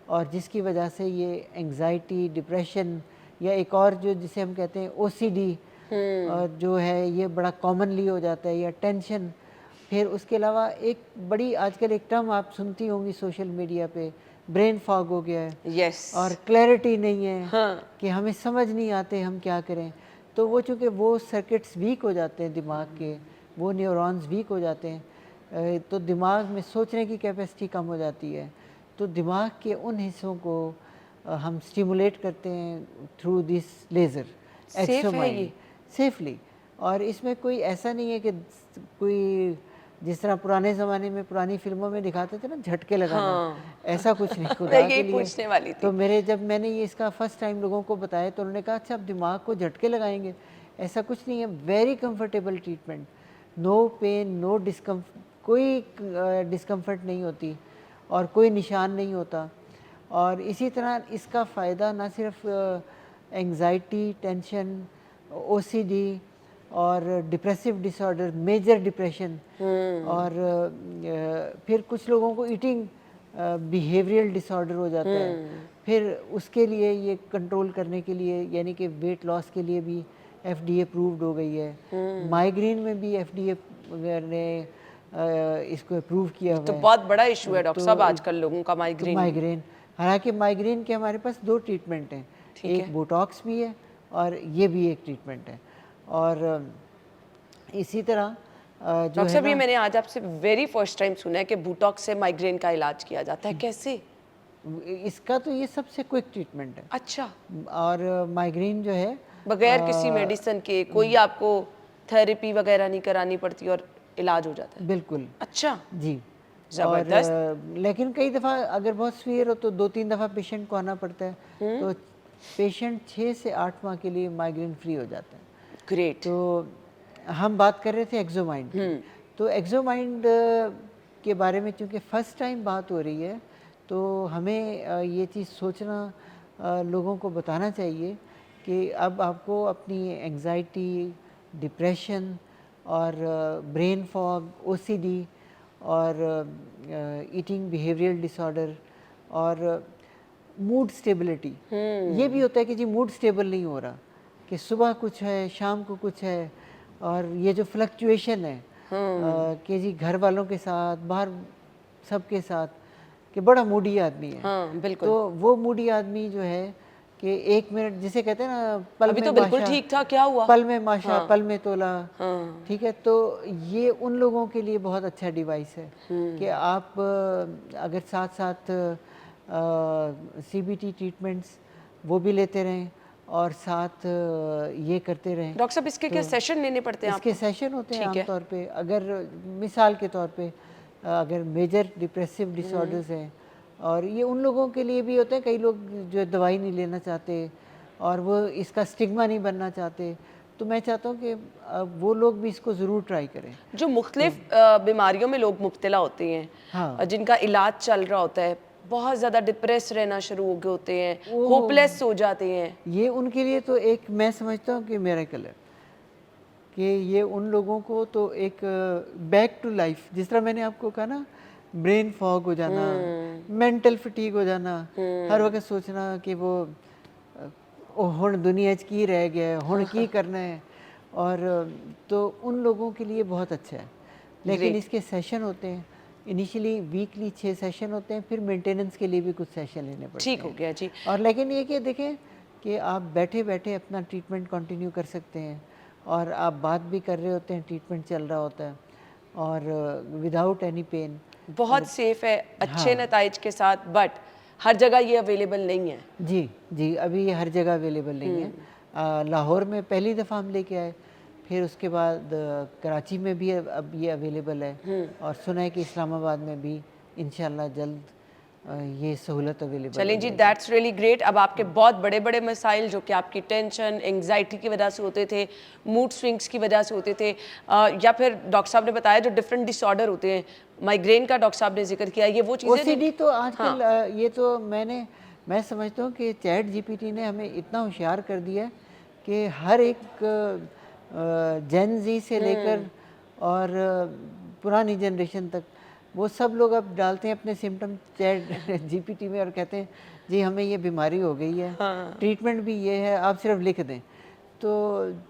और जिसकी वजह से ये एंग्जाइटी, डिप्रेशन, या एक और जो जिसे हम कहते हैं OCD और जो है ये बड़ा कॉमनली हो जाता है, या टेंशन। फिर उसके अलावा एक बड़ी आजकल एक टर्म आप सुनती होंगी सोशल मीडिया पे, ब्रेन फॉग हो गया है, यस। और क्लैरिटी नहीं है, हाँ। कि हमें समझ नहीं आते हम क्या करें। तो वो चूँकि वो सर्किट्स वीक हो जाते हैं दिमाग के, वो न्यूरॉन्स वीक हो जाते हैं, तो दिमाग में सोचने की कैपेसिटी कम हो जाती है। तो दिमाग के उन हिस्सों को हम स्टिमुलेट करते हैं थ्रू दिस लेज़र Safe है ये? सेफली। और इसमें कोई ऐसा नहीं है कि कोई जिस तरह पुराने ज़माने में पुरानी फिल्मों में दिखाते थे ना झटके लगाना, हाँ। ऐसा कुछ नहीं खुदा मैं के यही लिए। पूछने वाली थी। तो जब मैंने ये इसका फर्स्ट टाइम लोगों को बताया तो उन्होंने कहा अच्छा आप दिमाग को झटके लगाएंगे, ऐसा कुछ नहीं है। Very comfortable treatment, no pain, no कोई डिस्कम्फर्ट नहीं होती, और कोई निशान नहीं होता। और इसी तरह इसका फ़ायदा ना सिर्फ एंग्जाइटी, टेंशन, OCD और डिप्रेसिव डिसऑर्डर, मेजर डिप्रेशन, और फिर कुछ लोगों को ईटिंग बिहेवियरल डिसऑर्डर हो जाता है। फिर उसके लिए ये कंट्रोल करने के लिए, यानी कि वेट लॉस के लिए भी FDA अप्रूव्ड हो गई है। माइग्रेन में भी FDA ने इसको अप्रूव किया हुआ तो है। बहुत बड़ा इशू है डॉक्टर तो- साहब आजकल लोगों का, तो माइग्रेन। माइग्रेन, हालांकि माइग्रेन के हमारे पास 2 ट्रीटमेंट हैं, ठीक है। एक बोटॉक्स भी है और ये भी एक ट्रीटमेंट है। और इसी तरह जो डॉक्टर है साहब ये ना, मैंने आज आपसे वेरी फर्स्ट टाइम सुना है कि बोटॉक्स से माइग्रेन का इलाज किया जाता है। कैसे? इसका तो ये सबसे क्विक ट्रीटमेंट है। अच्छा। और माइग्रेन जो है बगैर किसी मेडिसिन के कोई आपको थेरेपी वगैरह नहीं करानी पड़ती और इलाज हो जाता है? बिल्कुल अच्छा। जी। जबरदस्त। और लेकिन कई दफ़ा अगर बहुत सीवियर हो तो 2-3 दफ़ा पेशेंट को आना पड़ता है, तो पेशेंट 6 से 8 माह के लिए माइग्रेन फ्री हो जाता है। ग्रेट। तो हम बात कर रहे थे एक्सोमाइंड की। तो एक्सोमाइंड के बारे में चूँकि फ़र्स्ट टाइम बात हो रही है, तो हमें ये चीज़ सोचना, लोगों को बताना चाहिए कि अब आपको अपनी एंग्जाइटी, डिप्रेशन और ब्रेन फॉग, OCD और ईटिंग बिहेवियरल डिसऑर्डर और मूड स्टेबिलिटी, ये भी होता है कि जी मूड स्टेबल नहीं हो रहा, कि सुबह कुछ है, शाम को कुछ है, और ये जो फ्लक्चुएशन है कि जी घर वालों के साथ, बाहर सबके साथ, कि बड़ा मूडी आदमी है। हाँ बिल्कुल। तो वो मूडी आदमी जो है कि 1 मिनट जिसे कहते हैं ना, पल अभी में तो बिल्कुल माशा, ठीक था, क्या हुआ? पल में माशा, पल में तोला। हाँ। ठीक है, तो ये उन लोगों के लिए बहुत अच्छा डिवाइस है कि आप अगर साथ साथ CBT ट्रीटमेंट्स वो भी लेते रहें और साथ ये करते रहें। डॉक्टर साहब इसके क्या सेशन लेने पड़ते हैं इसके आपको? सेशन होते हैं ठीक है। आमतौर पे, अगर मिसाल के तौर पे अगर मेजर डिप्रेसिव डिसऑर्डर्स हैं, और ये उन लोगों के लिए भी होते हैं, कई लोग जो दवाई नहीं लेना चाहते और वो इसका स्टिग्मा नहीं बनना चाहते, तो मैं चाहता हूँ कि वो लोग भी इसको ज़रूर ट्राई करें। जो मुख्तलिफ बीमारियों में लोग मुब्तला होते हैं, हाँ। जिनका इलाज चल रहा होता है, बहुत ज़्यादा डिप्रेस रहना शुरू हो गए होते हैं, वो- होपलेस हो जाते हैं, ये उनके लिए तो एक मैं समझता हूँ कि मिरेकल है, कि ये उन लोगों को तो एक बैक टू लाइफ, जिस तरह मैंने आपको कहा ना, ब्रेन फॉग हो जाना, मेंटल फटीग हो जाना, हर वक्त सोचना कि वो हुण दुनिया च की रह गया है, हुण की करना है, और तो उन लोगों के लिए बहुत अच्छा है। लेकिन Great. इसके सेशन होते हैं, इनिशियली वीकली 6 सेशन होते हैं, फिर मेंटेनेंस के लिए भी कुछ सेशन लेने पड़ते हैं। ठीक हो गया जी। और लेकिन ये कि देखें कि आप बैठे बैठे अपना ट्रीटमेंट कंटिन्यू कर सकते हैं और आप बात भी कर रहे होते हैं, ट्रीटमेंट चल रहा होता है और विदाउट एनी पेन। बहुत सेफ है, अच्छे हाँ। नताइज के साथ, बट हर जगह ये अवेलेबल नहीं है। जी जी, अभी ये हर जगह अवेलेबल नहीं है। लाहौर में पहली दफ़ा हम लेके आए, फिर उसके बाद कराची में भी अब ये अवेलेबल है और सुना है कि इस्लामाबाद में भी इंशाल्लाह जल्द ये सहूलत अवेलेबल चलें जी, दैट्स रियली ग्रेट। अब आपके बहुत बड़े बड़े मसाइल जो कि आपकी टेंशन, एंग्जाइटी की वजह से होते थे, मूड स्विंग्स की वजह से होते थे, या फिर डॉक्टर साहब ने बताया जो डिफरेंट डिसऑर्डर होते हैं, माइग्रेन का डॉक्टर साहब ने जिक्र किया, ये वो चीज़ें ओसीडी तो आजकल ये तो मैं समझता हूँ कि चैट जीपीटी ने हमें इतना होशियार कर दिया है कि हर एक जेन जी से लेकर और पुरानी जनरेशन तक वो सब लोग अब डालते हैं अपने सिम्टम चैट जीपीटी में और कहते हैं जी हमें ये बीमारी हो गई है, ट्रीटमेंट भी ये है, आप सिर्फ लिख दें। तो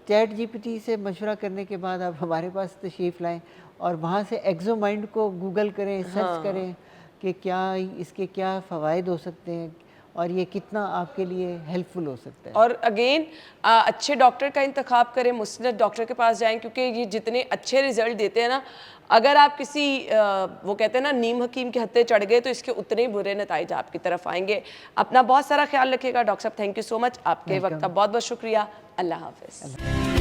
चैट जीपीटी से मशवरा करने के बाद आप हमारे पास तशरीफ़ लाएं और वहाँ से एक्सोमाइंड को गूगल करें, सर्च करें कि क्या इसके क्या फ़वाइद हो सकते हैं और ये कितना आपके लिए हेल्पफुल हो सकता है। और अगेन अच्छे डॉक्टर का इंतखाब करें, मुस्नद डॉक्टर के पास जाएं, क्योंकि ये जितने अच्छे रिजल्ट देते हैं ना, अगर आप किसी वो कहते हैं ना नीम हकीम के हत्थे चढ़ गए तो इसके उतने ही बुरे नताइज आपकी तरफ आएंगे। अपना बहुत सारा ख्याल रखिएगा डॉक्टर साहब, थैंक यू सो मच, आपके वक्त का बहुत बहुत शुक्रिया। अल्लाह हाफिज़।